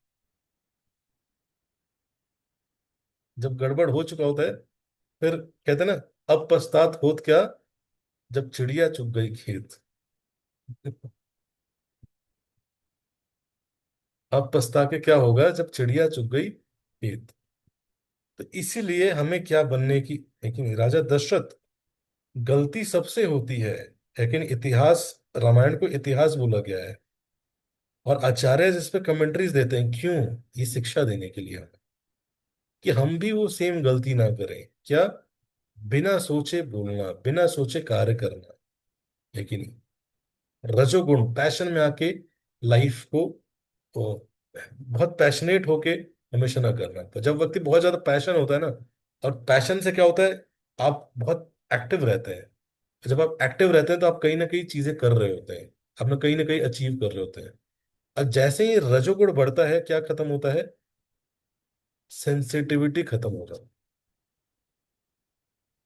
जब गड़बड़ हो चुका होता है, फिर कहते हैं ना, अब पछतात होत क्या, जब चिड़िया चुग गई खेत। अब पछता के क्या होगा जब चिड़िया चुग गई खेत। तो इसीलिए हमें क्या बनने की, लेकिन राजा दशरथ, गलती सबसे होती है, लेकिन इतिहास, रामायण को इतिहास बोला गया है। और आचार्य जिस पे कमेंट्रीज देते हैं, क्यों? ये शिक्षा देने के लिए हमें, कि हम भी वो सेम गलती ना करें। क्या? बिना सोचे बोलना, बिना सोचे कार्य करना। लेकिन रजोगुण पैशन में आके लाइफ को तो बहुत पैशनेट होके हमेशा ना करना। तो जब व्यक्ति बहुत ज्यादा पैशन होता है ना, और पैशन से क्या होता है, आप बहुत एक्टिव रहते हैं। जब आप एक्टिव रहते हैं तो आप कहीं ना कहीं चीजें कर रहे होते हैं, आप ना कहीं अचीव कर रहे होते हैं। और जैसे ही रजोगुण बढ़ता है, क्या खत्म होता है? सेंसिटिविटी खत्म हो जाती है।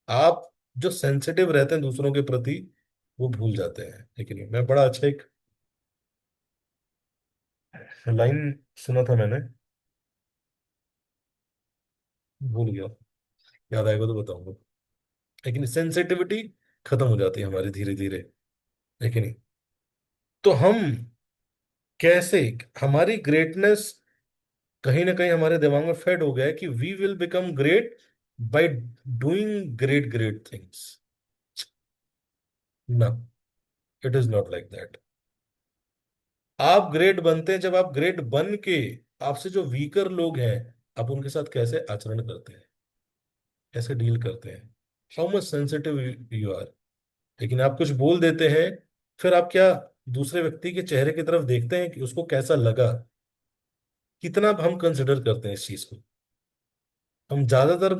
आप जो सेंसिटिव रहते हैं दूसरों के प्रति, वो भूल जाते हैं। लेकिन मैं बड़ा अच्छा एक लाइन सुना था मैंने, भूल गया, याद आएगा तो बताऊंगा। लेकिन सेंसिटिविटी खत्म हो जाती है हमारी धीरे धीरे। लेकिन तो हम कैसे, हमारी ग्रेटनेस कहीं ना कहीं हमारे दिमाग में फेड हो गया है कि we will become great by doing great great things. ना, it is not like that. आप ग्रेट बनते हैं जब आप ग्रेट बन के आपसे जो वीकर लोग हैं, आप उनके साथ कैसे आचरण करते हैं, कैसे डील करते हैं, how much sensitive you are. लेकिन आप कुछ बोल देते हैं, फिर आप क्या दूसरे व्यक्ति के चेहरे की तरफ देखते हैं कि उसको कैसा लगा, कितना हम कंसिडर करते हैं इस चीज को। हम ज्यादातर,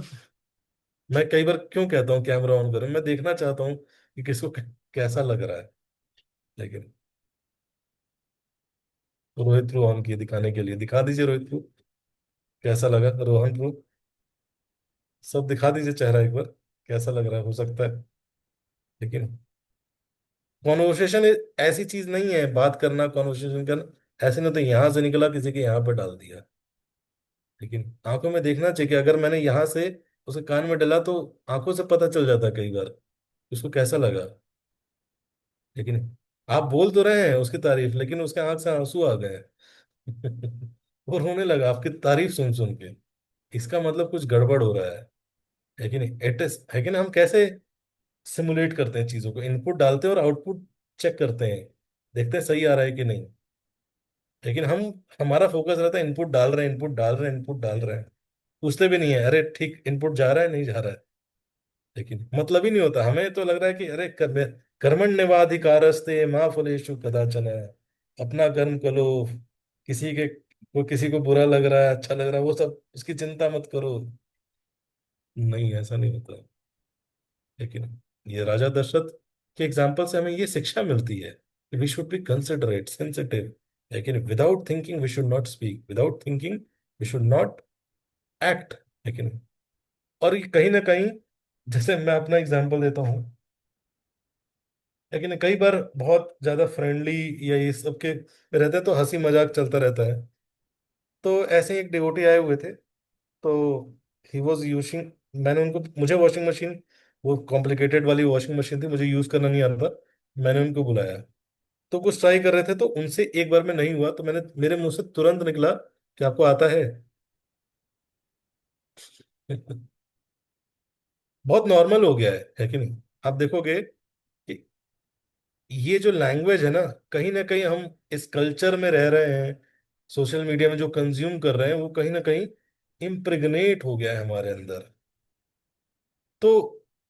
मैं कई बार क्यों कहता हूँ कैमरा ऑन करें, मैं देखना चाहता हूँ कि किसको कैसा लग रहा है। लेकिन रोहित थ्रू ऑन किए दिखाने के लिए, दिखा दीजिए रोहित थ्रू, कैसा लगा रोहन थ्रू, सब दिखा दीजिए चेहरा एक बार, कैसा लग रहा है, हो सकता है। लेकिन कॉन्वर्सेशन ऐसी चीज नहीं है, बात करना, कॉन्वर्सेशन करना ऐसे नहीं तो यहाँ से निकला किसी के यहाँ पर डाल दिया। लेकिन आंखों में देखना चाहिए कि अगर मैंने यहाँ से उसके कान में डाला तो आंखों से पता चल जाता है कई बार उसको कैसा लगा। लेकिन आप बोल तो रहे हैं उसकी तारीफ, लेकिन उसके आंख से आंसू आ गए वो रोने लगा आपकी तारीफ सुन सुन के, इसका मतलब कुछ गड़बड़ हो रहा है। लेकिन इट इज, लेकिन हम कैसे सिमुलेट करते हैं चीजों को, इनपुट डालते हैं और आउटपुट चेक करते हैं, देखते हैं सही आ रहा है कि नहीं। लेकिन हम, हमारा फोकस रहता है इनपुट डाल रहे हैं, इनपुट डाल रहे हैं, इनपुट डाल रहे हैं, पूछते भी नहीं है अरे ठीक इनपुट जा रहा है नहीं जा रहा है। लेकिन मतलब ही नहीं होता, हमें तो लग रहा है कि अरे कर्मण्येवाधिकारस्ते मा फलेषु कदाचन, अपना कर्म करो, किसी के, वो किसी को बुरा लग रहा है अच्छा लग रहा है वो सब उसकी चिंता मत करो। नहीं, ऐसा नहीं होता। लेकिन ये राजा दशरथ के एग्जाम्पल से हमें ये शिक्षा मिलती है कि we should be considerate, sensitive. लेकिन without thinking we should not speak, without thinking we should not act. लेकिन और ये कहीं ना कहीं, जैसे मैं अपना एग्जांपल देता हूँ, लेकिन कई बार बहुत ज्यादा फ्रेंडली या ये सब के रहते हैं तो हंसी मजाक चलता रहता है। तो ऐसे ही एक डिवोटी आए हुए थे, तो ही वॉज यूजिंग, मैंने उनको, मुझे वॉशिंग मशीन, वो कॉम्प्लिकेटेड वाली वॉशिंग मशीन थी, मुझे यूज करना नहीं आता, मैंने उनको बुलाया। तो कुछ ट्राई कर रहे थे तो उनसे एक बार में नहीं हुआ, तो मैंने, मेरे मुंह से तुरंत निकला कि आपको आता है बहुत नॉर्मल हो गया है कि नहीं? आप देखोगे कि ये जो लैंग्वेज है ना कहीं हम इस कल्चर में रह रहे हैं, सोशल मीडिया में जो कंज्यूम कर रहे हैं वो कहीं ना कहीं इम्प्रेग्नेट हो गया है हमारे अंदर। तो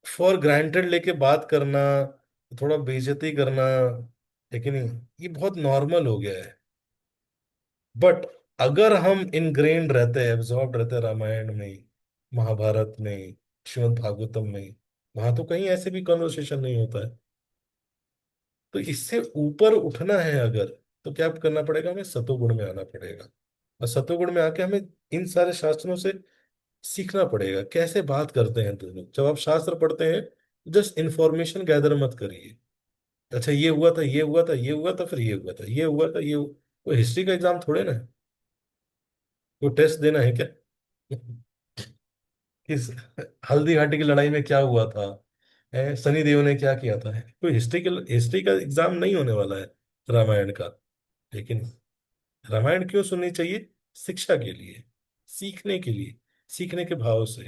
फॉर ग्रांटेड लेके बात करना, थोड़ा बेइज्जती करना, लेकिन ये बहुत नॉर्मल हो गया है। बट अगर हम इनग्रेन्ड रहते हैं, एब्जॉर्ब रहते हैं रामायण में, महाभारत में, श्रीमद् भागवतम में, वहां तो कहीं ऐसे भी कॉन्वर्सेशन नहीं होता है। तो इससे ऊपर उठना है अगर, तो क्या करना पड़ेगा, हमें सतोगुण में आना पड़ेगा। और सतोगुण में आके हमें इन सारे शास्त्रों से सीखना पड़ेगा कैसे बात करते हैं। तो लोग जब आप शास्त्र पढ़ते हैं, जस्ट इंफॉर्मेशन गैदर मत करिए, अच्छा ये हुआ था, ये हुआ था, ये हुआ था, फिर ये हुआ था, ये हुआ था, ये हुआ। कोई हिस्ट्री का एग्जाम थोड़े ना है, कोई टेस्ट देना है क्या किस हल्दी घाटी की लड़ाई में क्या हुआ था, सनी देओल ने क्या किया था, कोई हिस्ट्री का एग्जाम नहीं होने वाला है रामायण का। लेकिन रामायण क्यों सुननी चाहिए? शिक्षा के लिए, सीखने के लिए, सीखने के भाव से।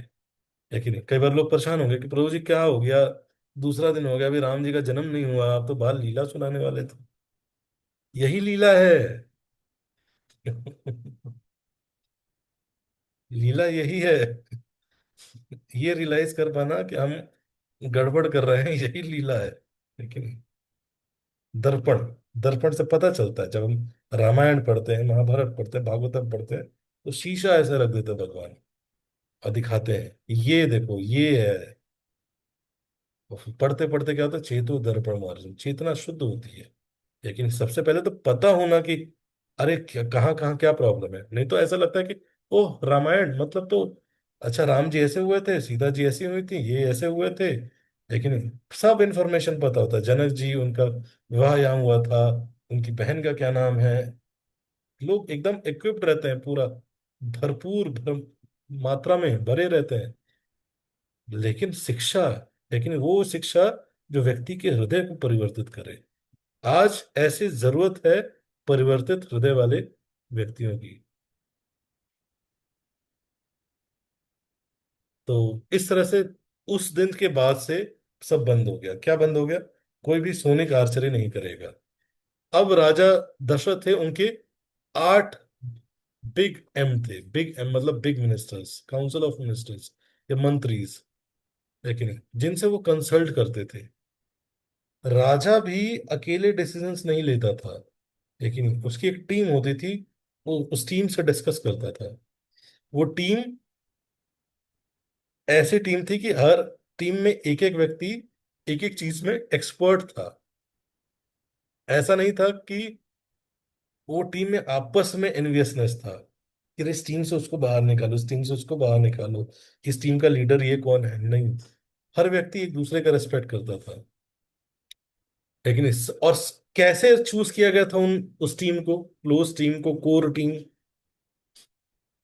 है कि नहीं? कई बार लोग परेशान होंगे कि प्रभु जी क्या हो गया, दूसरा दिन हो गया, अभी राम जी का जन्म नहीं हुआ, आप तो बाल लीला सुनाने वाले थे। यही लीला है। लीला यही है। ये रियलाइज कर पाना कि हम गड़बड़ कर रहे हैं, यही लीला है। लेकिन दर्पण, दर्पण से पता चलता है जब हम रामायण पढ़ते हैं, महाभारत पढ़ते हैं, भागवतम पढ़ते हैं, तो शीशा ऐसे रख देते हैं भगवान और दिखाते हैं ये देखो ये है। और फिर पढ़ते पढ़ते क्या होता है, चेतो दर्पण मार्जन, चेतना शुद्ध होती है। लेकिन सबसे पहले तो पता होना कि अरे कहाँ कहाँ क्या प्रॉब्लम है, नहीं तो ऐसा लगता है कि ओह रामायण मतलब तो अच्छा, राम जी ऐसे हुए थे, सीता जी ऐसी हुई थी, ये ऐसे हुए थे। लेकिन सब इंफॉर्मेशन पता होता है, जनक जी उनका विवाह यहाँ हुआ था, उनकी बहन का क्या नाम है। लोग एकदम इक्विप्ड रहते हैं पूरा, भरपूर मात्रा में भरे रहते हैं। लेकिन शिक्षा, लेकिन वो शिक्षा जो व्यक्ति के हृदय को परिवर्तित करे। आज ऐसी जरूरत है परिवर्तित हृदय वाले व्यक्तियों की। तो इस तरह से उस दिन के बाद से सब बंद हो गया। क्या बंद हो गया? कोई भी सोने का आर्चरी नहीं करेगा। अब राजा दशरथ थे, उनके 8 बिग एम थे। बिग एम मतलब big ministers, council of ministers या मंत्रीज, लेकिन जिनसे वो कंसल्ट करते थे। राजा भी अकेले डिसीजंस नहीं लेता था, लेकिन उसकी एक टीम होती थी, वो उस टीम से डिस्कस करता था। वो टीम ऐसी टीम थी कि हर टीम में एक एक व्यक्ति एक एक चीज में एक्सपर्ट था। ऐसा नहीं था कि वो टीम में आपस में एनवियसनेस था कि इस टीम से उसको बाहर निकालो, इस टीम से उसको बाहर निकालो, इस टीम का लीडर ये कौन है, नहीं। हर व्यक्ति एक दूसरे का रेस्पेक्ट करता था। लेकिन कैसे चूज किया गया था उन उस टीम को, क्लोज टीम को, कोर टीम?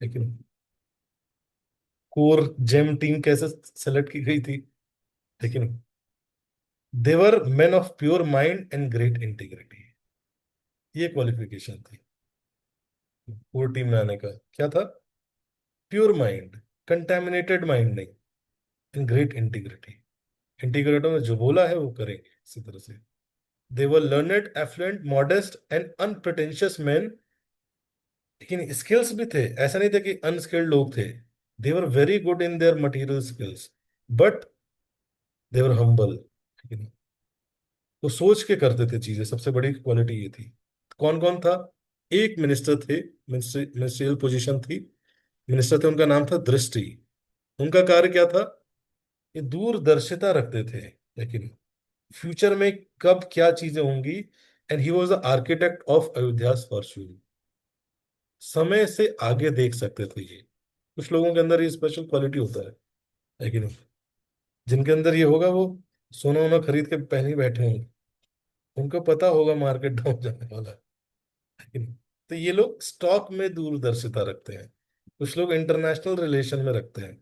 लेकिन कोर जेम टीम कैसे सेलेक्ट की गई थी? लेकिन they were men of pure mind and great integrity, ये क्वालिफिकेशन थी कोर टीम में आने का। क्या था? प्योर माइंड, कंटेमिनेटेड माइंड नहीं, एंड ग्रेट इंटीग्रिटी। इंटीग्रिटी में जो बोला है वो करेंगे इसी तरह से। They were learned, affluent, modest and unpretentious man. लेकिन स्किल्स भी थे, ऐसा नहीं था कि अनस्किल्ड लोग थे। They were very good in their material skills, but they were humble. वो सोच के करते थे चीजें, सबसे बड़ी क्वालिटी ये थी। कौन कौन था? एक मिनिस्टर थे, मिनिस्ट्रियल पोजीशन थी, मिनिस्टर थे, उनका नाम था दृष्टि। उनका कार्य क्या था? ये दूरदर्शिता रखते थे, लेकिन फ्यूचर में कब क्या चीजें होंगी। And he was the architect of Ayodhya Fortune. समय से आगे देख सकते थे ये। कुछ लोगों के अंदर ये स्पेशल क्वालिटी होता है। लेकिन जिनके अंदर ये होगा वो सोना वोना खरीद के पहले ही बैठे होंगे, उनको पता होगा मार्केट डाउन जाने वाला है। तो ये लोग स्टॉक में दूरदर्शिता रखते हैं, कुछ लोग इंटरनेशनल रिलेशन में रखते हैं,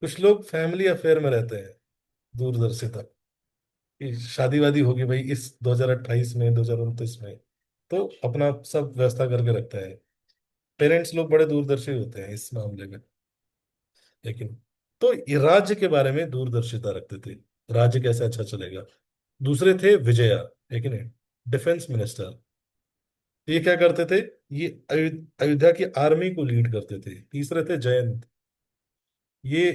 कुछ लोग फैमिली अफेयर में रहते हैं। दूरदर्शिता कि शादी वादी होगी भाई इस 2028 में, 2029 में, तो अपना सब व्यवस्था करके रखता है। पेरेंट्स लोग बड़े दूरदर्शी होते हैं इस मामले में। लेकिन तो ये राज्य के बारे में दूरदर्शिता रखते थे, राज्य कैसे अच्छा चलेगा। दूसरे थे विजया, लेकिन डिफेंस मिनिस्टर। ये क्या करते थे? ये अयोध्या की आर्मी को लीड करते थे। तीसरे थे जयंत, ये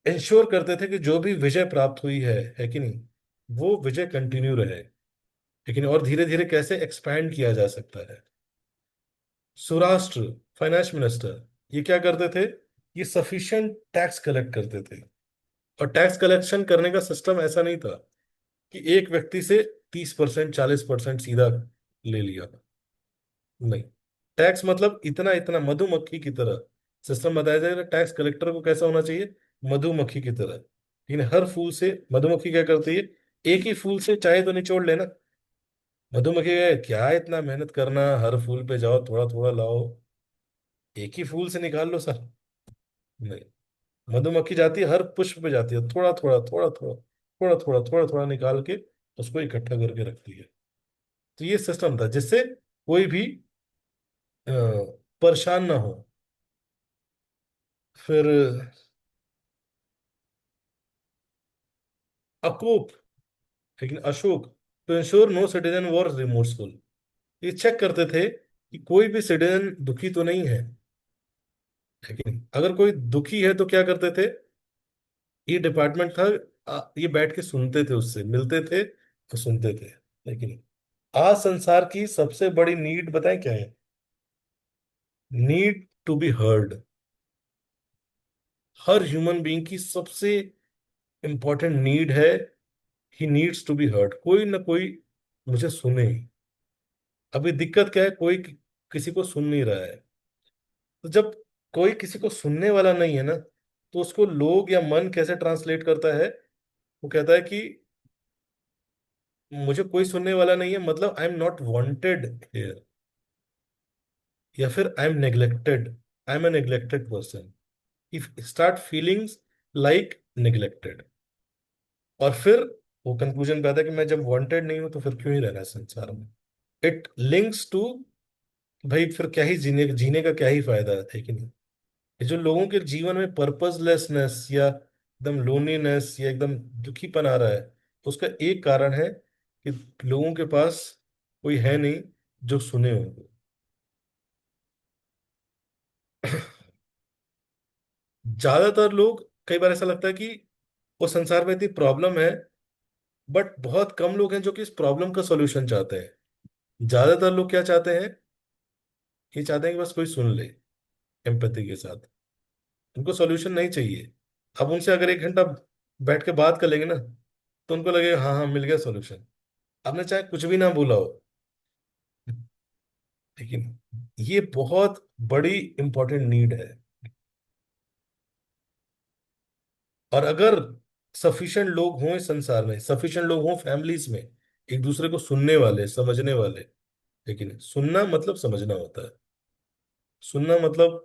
इंश्योर करते थे कि जो भी विजय प्राप्त हुई है कि नहीं, वो विजय कंटिन्यू रहे। लेकिन और धीरे धीरे कैसे एक्सपैंड किया जा सकता है। स्वराष्ट्र, फाइनेंस मिनिस्टर, ये क्या करते थे? ये सफिशिएंट टैक्स कलेक्ट करते थे। और टैक्स कलेक्शन करने का सिस्टम ऐसा नहीं था कि एक व्यक्ति से 30%, 40% सीधा ले लिया। नहीं, टैक्स मतलब इतना इतना मधुमक्खी की तरह सिस्टम बताया जाएगा। टैक्स कलेक्टर को कैसा होना चाहिए? मधुमक्खी की तरह। लेकिन हर फूल से मधुमक्खी क्या करती है? एक ही फूल से चाहे तो निचोड़ लेना। मधुमक्खी क्या इतना मेहनत करना, हर फूल पे जाओ थोड़ा थोड़ा लाओ, एक ही फूल से निकाल लो सर। नहीं, मधुमक्खी जाती है, हर पुष्प पे जाती है, थोड़ा थोड़ा थोड़ा थोड़ा थोड़ा थोड़ा थोड़ा थोड़ा निकाल के उसको इकट्ठा करके रखती है। तो ये सिस्टम था जिससे कोई भी परेशान ना हो। फिर अकूप, लेकिन Ashok, to ensure no citizen was remorseful. ये चेक करते थे कि कोई भी सिटीजन दुखी तो नहीं है। लेकिन अगर कोई दुखी है तो क्या करते थे, ये डिपार्टमेंट था, ये बैठ के सुनते थे, उससे मिलते थे तो सुनते थे। लेकिन आज संसार की सबसे बड़ी नीड बताएं क्या है? Need to be heard. हर ह्यूमन बीइंग की सबसे इंपॉर्टेंट नीड है, he needs to be heard. कोई ना कोई मुझे सुने। अभी दिक्कत क्या है, कोई किसी को सुन नहीं रहा है। तो जब कोई किसी को सुनने वाला नहीं है ना, तो उसको लोग या मन कैसे ट्रांसलेट करता है? वो कहता है कि मुझे कोई सुनने वाला नहीं है, मतलब I am not wanted here, या फिर I am neglected, I am a neglected person. If start feelings like neglected. और फिर वो कंक्लूजन पे आता है कि मैं जब वांटेड नहीं हूं तो फिर क्यों ही रहना है संसार में। इट लिंक्स टू, भाई फिर क्या ही जीने जीने का क्या ही फायदा है कि नहीं? ये जो लोगों के जीवन में पर्पसलेसनेस या एकदम लोनलीनेस या एकदम दुखीपन आ रहा है, उसका एक कारण है कि लोगों के पास कोई है नहीं जो सुने उनको। ज्यादातर लोग, कई बार ऐसा लगता है कि वो संसार में इतनी प्रॉब्लम है, बट बहुत कम लोग हैं जो कि इस प्रॉब्लम का सॉल्यूशन चाहते हैं। ज्यादातर लोग क्या चाहते हैं? ये चाहते हैं कि बस कोई सुन ले एम्पैथी के साथ। उनको सॉल्यूशन नहीं चाहिए। अब उनसे अगर 1 घंटा बैठ के बात कर लेंगे ना, तो उनको लगेगा हाँ हाँ मिल गया सॉल्यूशन। आपने चाहे कुछ भी ना बोला हो। लेकिन ये बहुत बड़ी इंपॉर्टेंट नीड है। और अगर सफिशिएंट लोग हों इस संसार में, सफिशिएंट लोग हों फैमिलीज में, एक दूसरे को सुनने वाले, समझने वाले। लेकिन सुनना मतलब समझना होता है। सुनना मतलब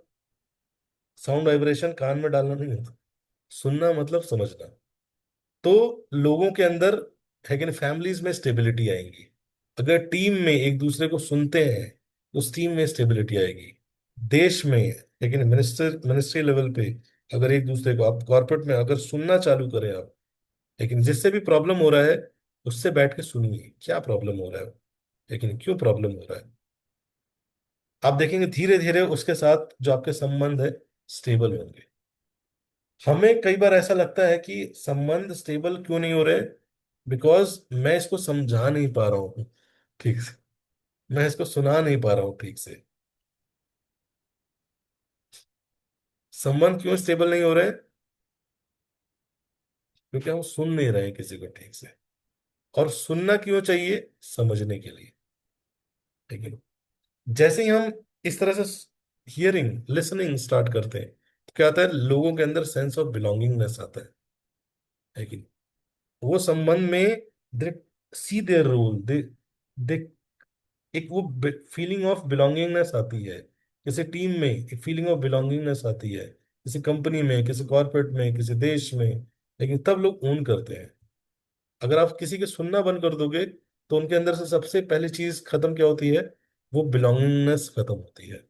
साउंड वाइब्रेशन कान में डालना नहीं होता। सुनना मतलब समझना। तो लोगों के अंदर, है कि नहीं, फैमिलीज में स्टेबिलिटी आएगी। अगर टीम में एक दूसरे को सुनते हैं तो उस टीम में स्टेबिलिटी आएगी। देश में, लेकिन मिनिस्ट्री लेवल पे, अगर एक दूसरे को, आप कॉर्पोरेट में अगर सुनना चालू करें आप, लेकिन जिससे भी प्रॉब्लम हो रहा है उससे बैठ के सुनिए क्या प्रॉब्लम हो रहा है, लेकिन क्यों प्रॉब्लम हो रहा है। आप देखेंगे धीरे धीरे उसके साथ जो आपके संबंध है स्टेबल होंगे। हमें कई बार ऐसा लगता है कि संबंध स्टेबल क्यों नहीं हो रहे? बिकॉज मैं इसको समझा नहीं पा रहा हूँ ठीक से, मैं इसको सुना नहीं पा रहा हूँ ठीक से। संबंध क्यों स्टेबल नहीं हो रहे? क्योंकि हम सुन नहीं रहे हैं किसी को ठीक से। और सुनना क्यों चाहिए? समझने के लिए। ठीक है। जैसे ही हम इस तरह से हियरिंग लिसनिंग स्टार्ट करते हैं, तो क्या आता है, लोगों के अंदर सेंस ऑफ बिलोंगिंगनेस आता है कि नहीं? वो संबंध में दे सी देयर रोल, दे एक वो फीलिंग ऑफ बिलोंगिंगनेस आती है। किसी टीम में एक फीलिंग ऑफ बिलोंगिंगनेस आती है, किसी कंपनी में, किसी कॉर्पोरेट में, किसी देश में। लेकिन तब लोग ओन करते हैं। अगर आप किसी के सुनना बंद कर दोगे तो उनके अंदर से सबसे पहली चीज खत्म क्या होती है? वो बिलोंगिंगनेस खत्म होती है।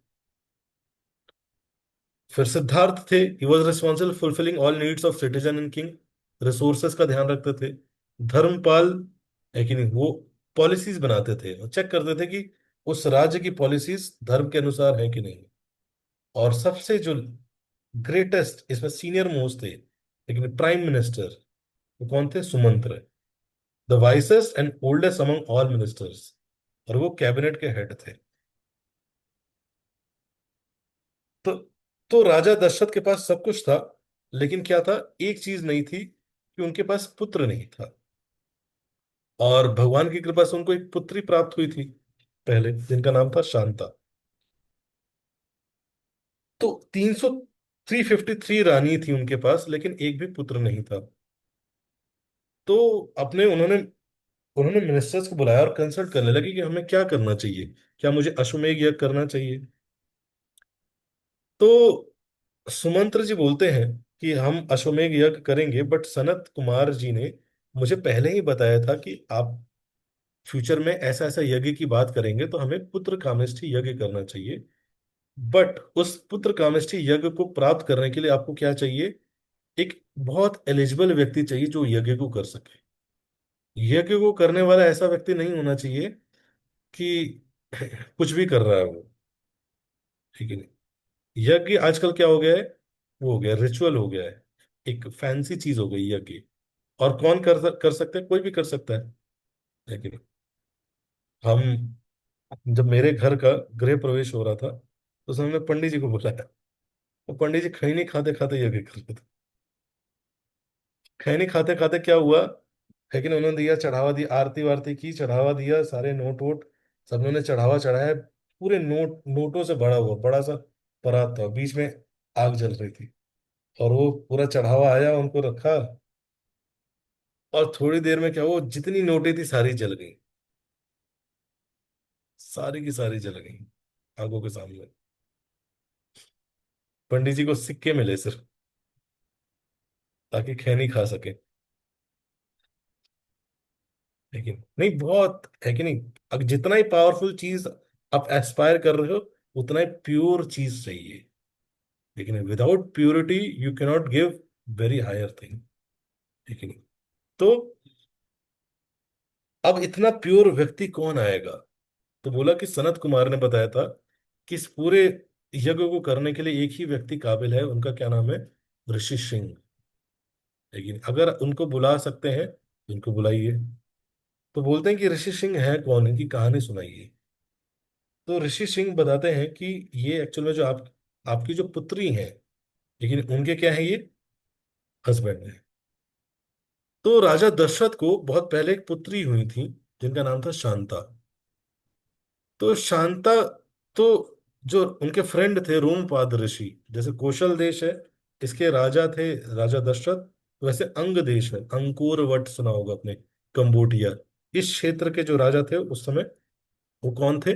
फिर सिद्धार्थ थे, he was responsible fulfilling all needs of citizen and king. Resources का ध्यान रखते थे। धर्मपाल, है कि नहीं, वो पॉलिसीज बनाते थे और चेक करते थे कि उस राज्य की पॉलिसीज धर्म के अनुसार है कि नहीं। और सबसे जो ग्रेटेस्ट इसमें सीनियर मोस्ट थे, लेकिन प्राइम मिनिस्टर, वो कौन थे? Sumantra, the wisest and oldest among all ministers. और वो कैबिनेट के हेड थे। तो तो राजा दशरथ के पास सब कुछ था, लेकिन क्या था, एक चीज नहीं थी कि उनके पास पुत्र नहीं था। और भगवान की कृपा से उनको एक पुत्री प्राप्त हुई थी पहले, जिनका नाम था शांता। तो 353 रानी थी उनके पास, लेकिन एक भी पुत्र नहीं था। तो अपने उन्होंने उन्होंने मिनिस्टर्स को बुलाया और कंसल्ट करने लगे कि हमें क्या करना चाहिए। क्या मुझे अश्वमेध यज्ञ करना चाहिए? तो सुमंत्र जी बोलते हैं कि हम अश्वमेध यज्ञ करेंगे, बट सनत कुमार जी ने मुझे पहले ही बताया था कि आप फ्यूचर में ऐसा ऐसा यज्ञ की बात करेंगे तो हमें पुत्र कामेष्ठी यज्ञ करना चाहिए। बट उस पुत्र कामेष्टि यज्ञ को प्राप्त करने के लिए आपको क्या चाहिए? एक बहुत एलिजिबल व्यक्ति चाहिए जो यज्ञ को कर सके। यज्ञ को करने वाला ऐसा व्यक्ति नहीं होना चाहिए कि कुछ भी कर रहा है वो। ठीक है नहीं? यज्ञ आजकल क्या हो गया है? वो हो गया, रिचुअल हो गया है, एक फैंसी चीज हो गई यज्ञ। और कौन कर सकता है? कोई भी कर सकता है कि नहीं? हम जब मेरे घर का गृह प्रवेश हो रहा था तो उस समय मैंने पंडित जी को बुलाया। तो पंडित जी खैनी खाते खाते यज्ञ कर रहे थे। खैनी खाते खाते क्या हुआ है कि नहीं, उन्होंने दिया, चढ़ावा दिया, आरती वारती की, चढ़ावा दिया, सारे नोट वोट सब ने चढ़ावा चढ़ाया। पूरे नोटों से भरा हुआ बड़ा सा परात था, बीच में आग जल रही थी। और वो पूरा चढ़ावा आया, उनको रखा। और थोड़ी देर में क्या हुआ, जितनी नोटें थी सारी जल गई। सारी की सारी जल गई आंखों के सामने। पंडित जी को सिक्के मिले सिर्फ, ताकि खैनी खा सके। लेकिन नहीं, बहुत है कि नहीं? अब जितना ही पावरफुल चीज आप एस्पायर कर रहे हो, उतना ही प्योर चीज चाहिए। लेकिन without purity you cannot give very higher thing. ठीक है नहीं? तो अब इतना प्योर व्यक्ति कौन आएगा? तो बोला कि सनत कुमार ने बताया था कि इस पूरे यज्ञ को करने के लिए एक ही व्यक्ति काबिल है, उनका क्या नाम है? ऋषि सिंह। लेकिन अगर उनको बुला सकते हैं तो उनको बुलाइए। तो बोलते हैं कि ऋषि सिंह है कौन, इनकी कहानी सुनाइए। तो ऋषि सिंह बताते हैं कि ये एक्चुअल में जो आपकी जो पुत्री है, लेकिन उनके क्या है, ये हस्बैंड है। तो राजा दशरथ को बहुत पहले एक पुत्री हुई थी जिनका नाम था शांता। तो शांता, तो जो उनके फ्रेंड थे रोमपाद ऋषि, जैसे कौशल देश है, इसके राजा थे राजा दशरथ। वैसे अंग देश है, अंकोर वट सुना होगा आपने, कंबोडिया। इस क्षेत्र के जो राजा थे उस समय, वो कौन थे?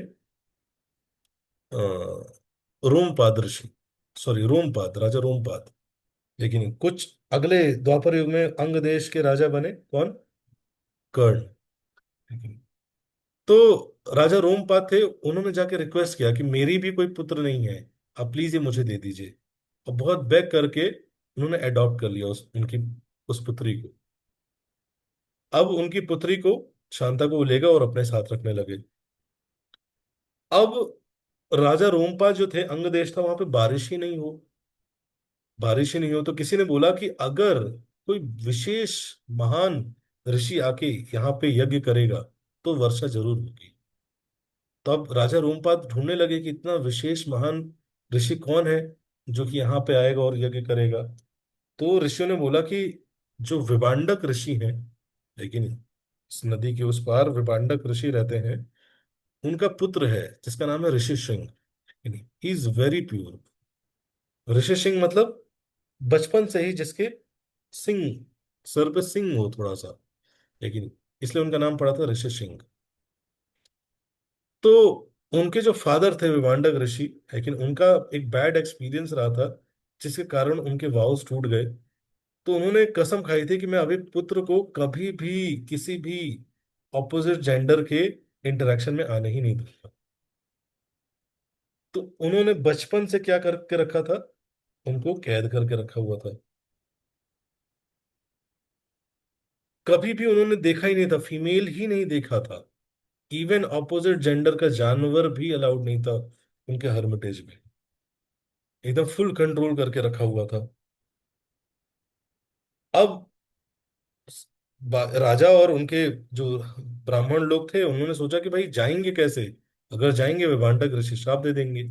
रोमपाद ऋषि, सॉरी रोमपाद, राजा रोमपाद। लेकिन कुछ अगले द्वापर युग में अंग देश के राजा बने कौन? कर्ण। तो राजा रोमपाद थे, उन्होंने जाके रिक्वेस्ट किया कि मेरी भी कोई पुत्र नहीं है, आप प्लीज ये मुझे दे दीजिए। और बहुत बेग करके उन्होंने अडॉप्ट कर लिया उस पुत्री को। अब उनकी पुत्री को, शांता को, वो लेगा और अपने साथ रखने लगे। अब राजा रोमपाद जो थे, अंग देश था, वहां पे बारिश ही नहीं हो। बारिश ही नहीं हो तो किसी ने बोला कि अगर कोई विशेष महान ऋषि आके यहाँ पे यज्ञ करेगा तो वर्षा जरूर होगी। तब राजा रोमपाद ढूंढने लगे कि इतना विशेष महान ऋषि कौन है जो कि यहाँ पे आएगा और यज्ञ करेगा। तो ऋषियों ने बोला कि जो विभांडक ऋषि हैं, लेकिन इस नदी के उस पार विभांडक ऋषि रहते हैं, उनका पुत्र है जिसका नाम है Rishi Singh. He is very pure. Rishi Singh मतलब बचपन से ही जिसके सिंह, सर पे सिंह हो थोड़ा सा, लेकिन इसलिए उनका नाम पड़ा था ऋषि सिंह। तो उनके जो फादर थे विभांडक ऋषि, लेकिन उनका एक बैड एक्सपीरियंस रहा था, जिसके कारण उनके वाउस टूट गए। तो उन्होंने कसम खाई थी कि मैं अभी पुत्र को कभी भी किसी भी ऑपोजिट जेंडर के इंटरेक्शन में आने ही नहीं दूंगा। तो उन्होंने बचपन से क्या करके रखा था? उनको कैद करके रखा हुआ था। कभी भी उन्होंने देखा ही नहीं था, फीमेल ही नहीं देखा था। इवन ऑपोजिट जेंडर का जानवर भी अलाउड नहीं था उनके हर्मिटेज में। एकदम फुल कंट्रोल करके रखा हुआ था। अब राजा और उनके जो ब्राह्मण लोग थे, उन्होंने सोचा कि भाई जाएंगे कैसे? अगर जाएंगे विभांडक ऋषि श्राप दे देंगे।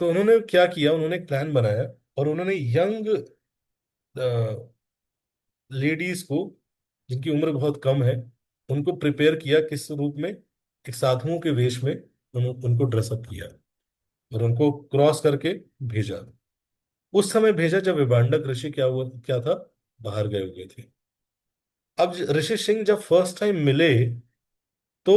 तो उन्होंने क्या किया, उन्होंने एक प्लान बनाया। और उन्होंने यंग लेडीज को, जिनकी उम्र बहुत कम है, उनको प्रिपेयर किया, किस रूप में? एक साधुओं के वेश में उनको ड्रेसअप किया और उनको क्रॉस करके भेजा। उस समय भेजा जब विभांडक ऋषि क्या हुआ, क्या था, बाहर गए हुए थे। अब ऋषि सिंह जब फर्स्ट टाइम मिले, तो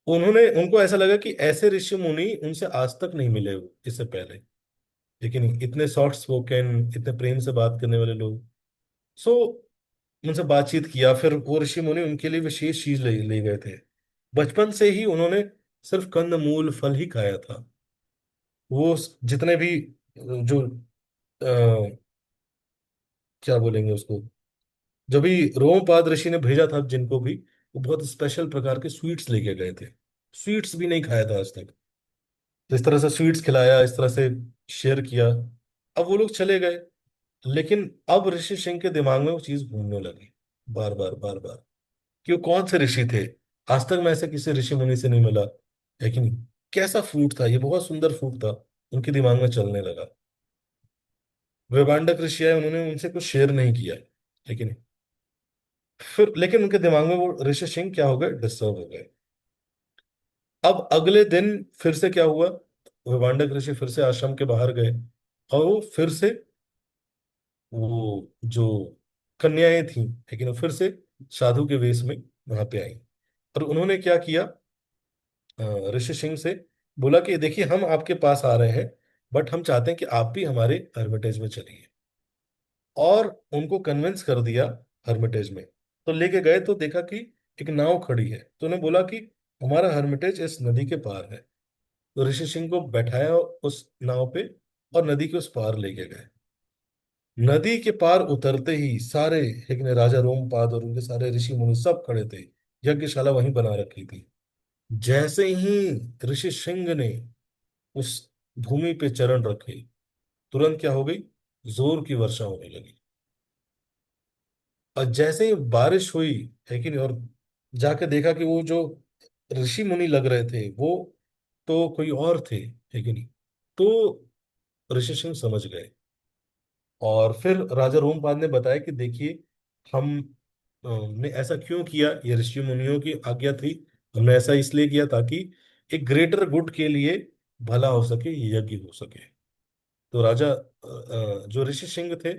उन्होंने उनको ऐसा लगा कि ऐसे ऋषि मुनि उनसे आज तक नहीं मिले हुए इससे पहले। लेकिन इतने सॉफ्ट स्पोकन, इतने प्रेम से बात करने वाले लोग। सो उनसे बातचीत किया, फिर वो ऋषि मुनि उनके लिए विशेष चीज ले गए थे। बचपन से ही उन्होंने सिर्फ कंद मूल फल ही खाया था। वो जितने भी जो क्या बोलेंगे उसको, जो भी रोमपाद ऋषि ने भेजा था जिनको भी, वो बहुत स्पेशल प्रकार के स्वीट्स लेके गए थे। स्वीट्स भी नहीं खाया था आज तक। तो इस तरह से स्वीट्स खिलाया, इस तरह से शेयर किया। अब वो लोग चले गए, लेकिन अब ऋषि सिंह के दिमाग में वो चीज घूमने लगी, बार बार बार बार, कि वो कौन से ऋषि थे। आज तक मैं ऐसे किसी ऋषि मुनि से नहीं मिला, है कि नहीं। कैसा फ्रूट था ये, बहुत सुंदर फ्रूट था। उनके दिमाग में चलने लगा। वेबांडक ऋषि आए, उन्होंने उनसे कुछ शेयर नहीं किया, लेकिन फिर लेकिन उनके दिमाग में वो ऋषि सिंह क्या हो गए, डिस्टर्ब हो गए। अब अगले दिन फिर से क्या हुआ, विभांडक ऋषि फिर से आश्रम के बाहर गए, और वो फिर से वो जो कन्याएं थी, लेकिन वो फिर से साधु के वेश में वहां पे आई। और उन्होंने क्या किया, ऋषि सिंह से बोला कि देखिए हम आपके पास आ रहे हैं, बट हम चाहते हैं कि आप भी हमारे हर्मिटेज में चलिए। और उनको कन्विंस कर दिया हर्मिटेज में। तो लेके गए तो देखा कि एक नाव खड़ी है, तो उन्हें बोला कि हमारा हर्मिटेज इस नदी के पार है। तो ऋषि सिंह को बैठाया उस नाव पे, और नदी के उस पार लेके गए। नदी के पार उतरते ही सारे, लेकिन राजा रोमपाद और उनके सारे ऋषि मुनि सब खड़े थे। यज्ञशाला वहीं बना रखी थी। जैसे ही ऋषि सिंह ने उस भूमि पे चरण रखे, तुरंत क्या हो गई, जोर की वर्षा होने लगी। और जैसे ही बारिश हुई, है कि नहीं, और जाके देखा कि वो जो ऋषि मुनि लग रहे थे वो तो कोई और थे, है कि नहीं। तो ऋषि सिंह समझ गए। और फिर राजा रोमपाद ने बताया कि देखिए, हम ने ऐसा क्यों किया, ये ऋषि मुनियों की आज्ञा थी। हमने ऐसा इसलिए किया ताकि एक ग्रेटर गुड के लिए भला हो सके, यज्ञ हो सके। तो राजा जो ऋषि सिंह थे,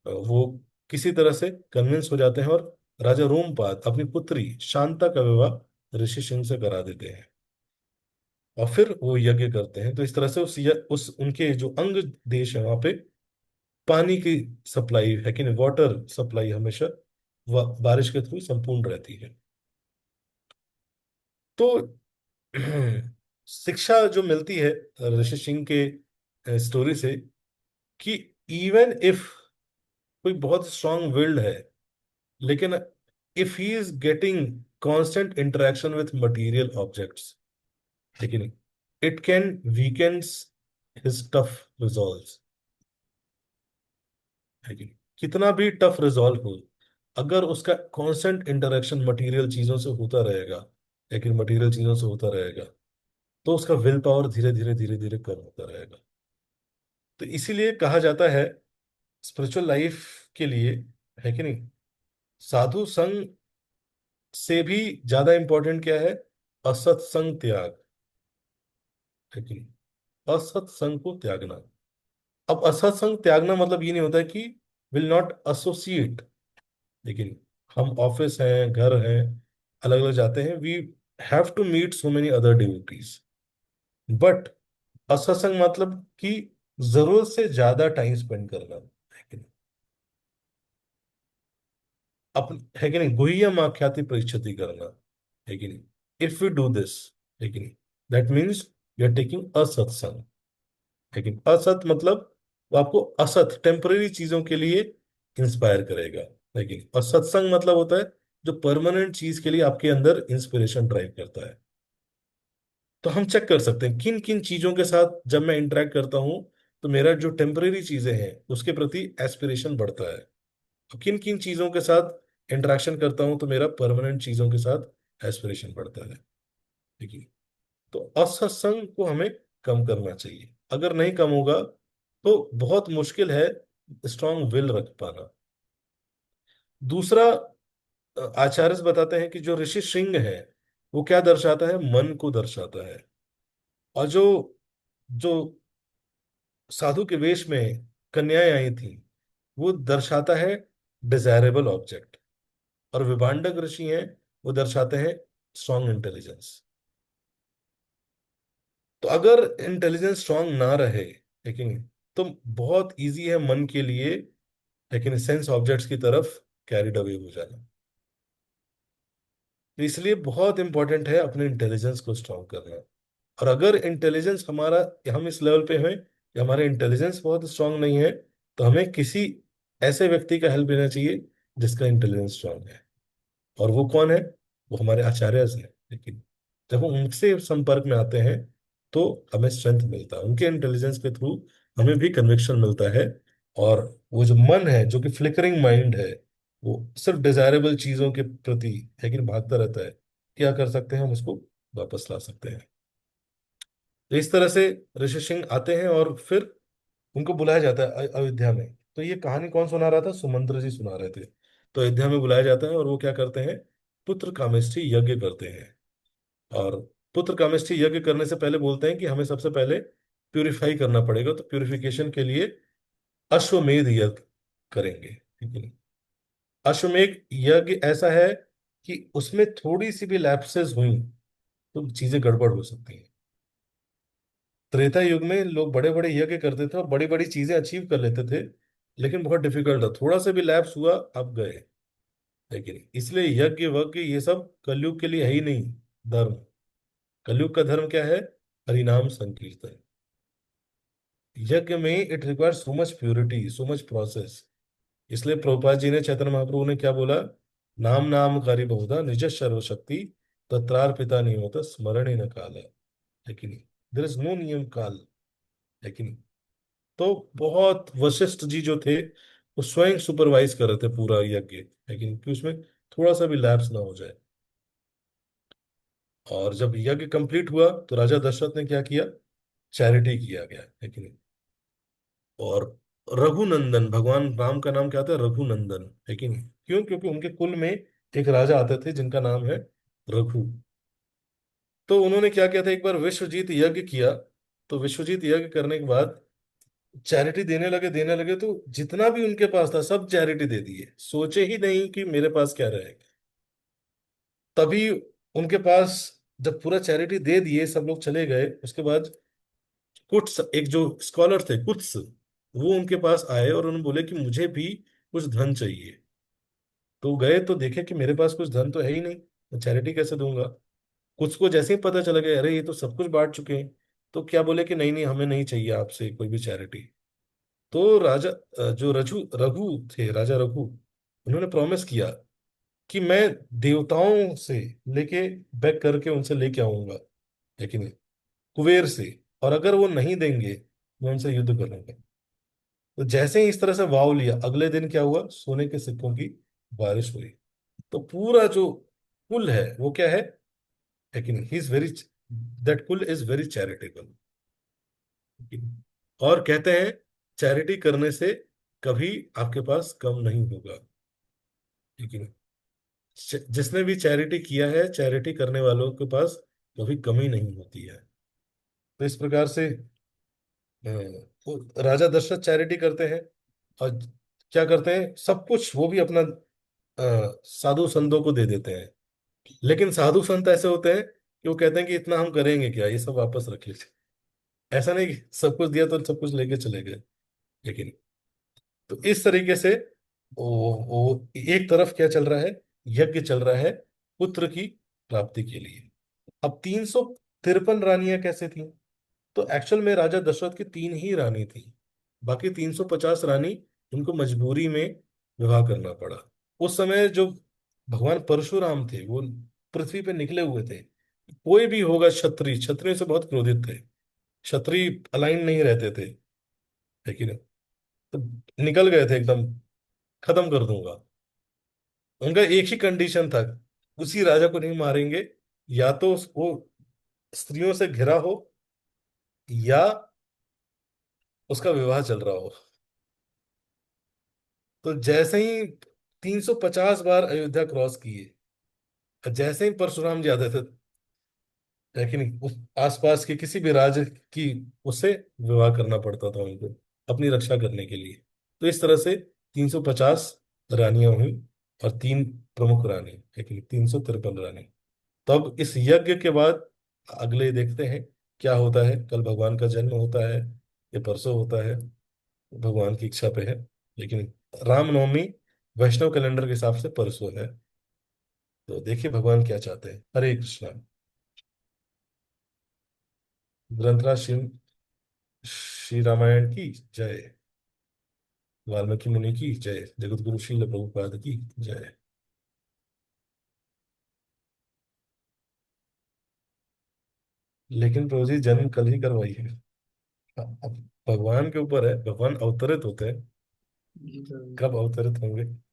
वो किसी तरह से कन्विंस हो जाते हैं, और राजा रोमपाद अपनी पुत्री शांता का विवाह ऋषि सिंह से करा देते हैं। और फिर वो यज्ञ करते हैं। तो इस तरह से उस उनके जो अंग देश है वहां पे पानी की सप्लाई, है कि नहीं, वाटर सप्लाई हमेशा बारिश के थ्रू संपूर्ण रहती है। तो शिक्षा जो मिलती है ऋषि सिंह के स्टोरी से, कि इवन इफ कोई बहुत स्ट्रांग विल्ड है, लेकिन if he is getting constant interaction with material objects, लेकिन it can weakens his tough resolve, है कि नहीं? कितना भी टफ रिजॉल्व हो, अगर उसका कांस्टेंट इंटरेक्शन मटेरियल चीजों से होता रहेगा, लेकिन मटेरियल चीजों से होता रहेगा, तो उसका विल पावर धीरे धीरे धीरे धीरे कम होता रहेगा। तो इसीलिए कहा जाता है स्पिरिचुअल लाइफ के लिए, है कि नहीं, साधु संग से भी ज्यादा इंपॉर्टेंट क्या है, असत्संग त्याग, है कि नहीं। असत्संग को त्यागना। अब असत्संग त्यागना मतलब ये नहीं होता है कि विल नॉट एसोसिएट, लेकिन हम ऑफिस हैं, घर हैं, अलग अलग जाते हैं, we have to meet so many other devotees, but असत्संग मतलब कि जरूरत से ज्यादा टाइम स्पेंड करना, है कि नहीं। है कि नहीं, गुह्यम आख्याति परीक्षति करना, है कि नहीं। इफ यू डू दिस, है कि नहीं, that means you are taking असत्संग। लेकिन असत मतलब वो आपको असत टेम्पररी चीजों के लिए इंस्पायर करेगा, लेकिन और सत्संग मतलब होता है जो परमानेंट चीज के लिए आपके अंदर इंस्पिरेशन ड्राइव करता है। तो हम चेक कर सकते हैं किन किन चीजों के साथ जब मैं इंटरेक्ट करता हूं, तो मेरा जो टेम्पररी चीजें हैं उसके प्रति एस्पिरेशन बढ़ता है। और किन किन चीजों के साथ इंटरेक्शन करता हूं तो मेरा परमानेंट चीजों के साथ एस्पिरेशन बढ़ता है। ठीक है। तो असत्संग को हमें कम करना चाहिए। अगर नहीं कम होगा तो बहुत मुश्किल है स्ट्रांग विल रख पाना। दूसरा, आचार्य बताते हैं कि जो ऋषि श्रृंग है वो क्या दर्शाता है, मन को दर्शाता है। और जो जो साधु के वेश में कन्याएं आई थी, वो दर्शाता है डिजायरेबल ऑब्जेक्ट। और विभांडक ऋषि हैं, वो दर्शाते हैं स्ट्रांग इंटेलिजेंस। तो अगर इंटेलिजेंस स्ट्रांग ना रहे, लेकिन तो बहुत इजी है मन के लिए, लेकिन सेंस ऑब्जेक्ट्स की तरफ कैरिड अवे हो जाना। तो इसलिए बहुत इंपॉर्टेंट है अपने इंटेलिजेंस को स्ट्रॉन्ग करना। और अगर इंटेलिजेंस हमारा, हम इस लेवल पे हैं कि हमारे इंटेलिजेंस बहुत स्ट्रांग नहीं है, तो हमें किसी ऐसे व्यक्ति का हेल्प लेना चाहिए जिसका इंटेलिजेंस स्ट्रांग है। और वो कौन है? वो हमारे आचार्य हैं। लेकिन जब हम उनसे संपर्क में आते हैं तो हमें स्ट्रेंथ मिलता है, उनके इंटेलिजेंस के थ्रू हमें भी कन्विक्शन मिलता है। और वो जो मन है, जो कि फ्लिकरिंग माइंड है, वो सिर्फ डिजायरेबल चीजों के प्रति लेकिन भागता रहता है, क्या कर सकते हैं हम उसको वापस ला सकते हैं। तो इस तरह से ऋषि सिंह आते हैं और फिर उनको बुलाया जाता है अयोध्या में। तो ये कहानी कौन सुना रहा था? सुमंत्र जी सुना रहे थे। तो अयोध्या में बुलाया जाता है और वो क्या करते हैं? पुत्र कामेष्ठी यज्ञ करते हैं। और पुत्र कामेष्ठी यज्ञ करने से पहले बोलते हैं कि हमें सबसे पहले प्यूरिफाई करना पड़ेगा, तो प्यूरिफिकेशन के लिए अश्वमेध यज्ञ करेंगे, ठीक है। अश्वमेध यज्ञ ऐसा है कि उसमें थोड़ी सी भी लैप्सेस हुई तो चीजें गड़बड़ हो सकती हैं। त्रेता युग में लोग बड़े बड़े यज्ञ करते थे और बड़ी बड़ी चीजें अचीव कर लेते थे, लेकिन बहुत डिफिकल्ट था, थोड़ा सा भी लैप्स हुआ अब गए। लेकिन इसलिए यज्ञ वज्ञ ये सब कलयुग के लिए है ही नहीं धर्म। कलयुग का धर्म क्या है? हरिनाम संकीर्तन। यज्ञ में it requires so much purity, so much process. इसलिए प्रभुपाद जी ने, चैतन्य महाप्रभु ने क्या बोला? नाम नाम कारी बहुधा निज सर्वशक्ति, तत्रार्पिता नियमत स्मरणे न काल। है कि नहीं? देर इज नो नियम काल। है कि नहीं? तो बहुत वशिष्ठ जी जो थे वो स्वयं सुपरवाइज कर रहे थे पूरा यज्ञ, लेकिन कि उसमें थोड़ा सा भी लैप्स ना हो जाए। और जब यज्ञ कंप्लीट हुआ तो राजा दशरथ ने क्या किया? चैरिटी किया गया, है कि नहीं? और रघुनंदन, भगवान राम का नाम क्या था? रघुनंदन, है कि नहीं? क्यों? क्योंकि उनके कुल में एक राजा आते थे जिनका नाम है रघु। तो उन्होंने क्या किया था? एक बार विश्वजीत यज्ञ किया। तो विश्वजीत यज्ञ करने के बाद चैरिटी देने लगे तो जितना भी उनके पास था सब चैरिटी दे दिए, सोचे ही नहीं कि मेरे पास क्या रहेगा। तभी उनके पास जब पूरा चैरिटी दे दिए, सब लोग चले गए, उसके बाद कुछ एक जो स्कॉलर थे कुछ, वो उनके पास आए और उन्होंने बोले कि मुझे भी कुछ धन चाहिए। तो गए तो देखे कि मेरे पास कुछ धन तो है ही नहीं, मैं चैरिटी कैसे दूंगा? कुछ को जैसे ही पता चला गया अरे ये तो सब कुछ बांट चुके हैं, तो क्या बोले कि नहीं नहीं, हमें नहीं चाहिए आपसे कोई भी चैरिटी। तो राजा जो रघु थे, राजा रघु, उन्होंने प्रॉमिस किया कि मैं देवताओं से लेके बैक करके उनसे लेके आऊंगा, लेकिन कुबेर से, और अगर वो नहीं देंगे मैं उनसे युद्ध करूंगा। तो जैसे ही इस तरह से वाव लिया, अगले दिन क्या हुआ? सोने के सिक्कों की बारिश हुई। तो पूरा जो कुल है वो क्या है कि नहीं, ही इज वेरी, दैट कुल इज वेरी चैरिटेबल। और कहते हैं चैरिटी करने से कभी आपके पास कम नहीं होगा, लेकिन जिसने भी चैरिटी किया है, चैरिटी करने वालों के पास कभी कमी नहीं होती है। तो इस प्रकार से वो राजा दशरथ चैरिटी करते हैं। और क्या करते हैं? सब कुछ वो भी अपना साधु संतों को दे देते हैं। लेकिन साधु संत ऐसे होते हैं कि वो कहते हैं कि इतना हम करेंगे क्या, ये सब वापस रख लीजिए। ऐसा नहीं कि सब कुछ दिया तो सब कुछ लेके चले गए। लेकिन तो इस तरीके से वो एक तरफ क्या चल रहा है? यज्ञ चल रहा है पुत्र की प्राप्ति के लिए। अब 353 रानियां कैसे थी? तो एक्चुअल में राजा दशरथ की 3 ही रानी थी। बाकी 350 रानी उनको मजबूरी में विवाह करना पड़ा। उस समय जो भगवान परशुराम थे वो पृथ्वी पे निकले हुए थे। कोई भी होगा क्षत्रिय, क्षत्रियों से बहुत क्रोधित थे। क्षत्रिय अलाइन नहीं रहते थे, लेकिन तो निकल गए थे एकदम, खत्म कर दूंगा। उनका एक ही कंडीशन था, उसी राजा को नहीं मारेंगे, या तो वो स्त्रियों से घिरा हो या उसका विवाह चल रहा हो। तो जैसे ही 350 बार अयोध्या क्रॉस किए, जैसे ही परशुराम जी आते थे, लेकिन उस आसपास के किसी भी राज्य की उससे विवाह करना पड़ता था उनको अपनी रक्षा करने के लिए। तो इस तरह से 350 रानियां हुई और 3 प्रमुख रानी, लेकिन 353 रानी। तब इस यज्ञ के बाद अगले देखते हैं क्या होता है। कल भगवान का जन्म होता है, ये परसों होता है, भगवान की इच्छा पे है। लेकिन रामनवमी वैष्णव कैलेंडर के हिसाब से परसों है। तो देखिए भगवान क्या चाहते हैं। हरे कृष्णा। ग्रंथराज श्री रामायण की जय। वाल्मीकि मुनि की जय। जगत गुरु श्रील प्रभुपाद की जय। लेकिन प्रभु जी जन्म कल ही करवाई है। अब भगवान के ऊपर है, भगवान अवतरित होते हैं, जी प्रभु जी। कब अवतरित होंगे।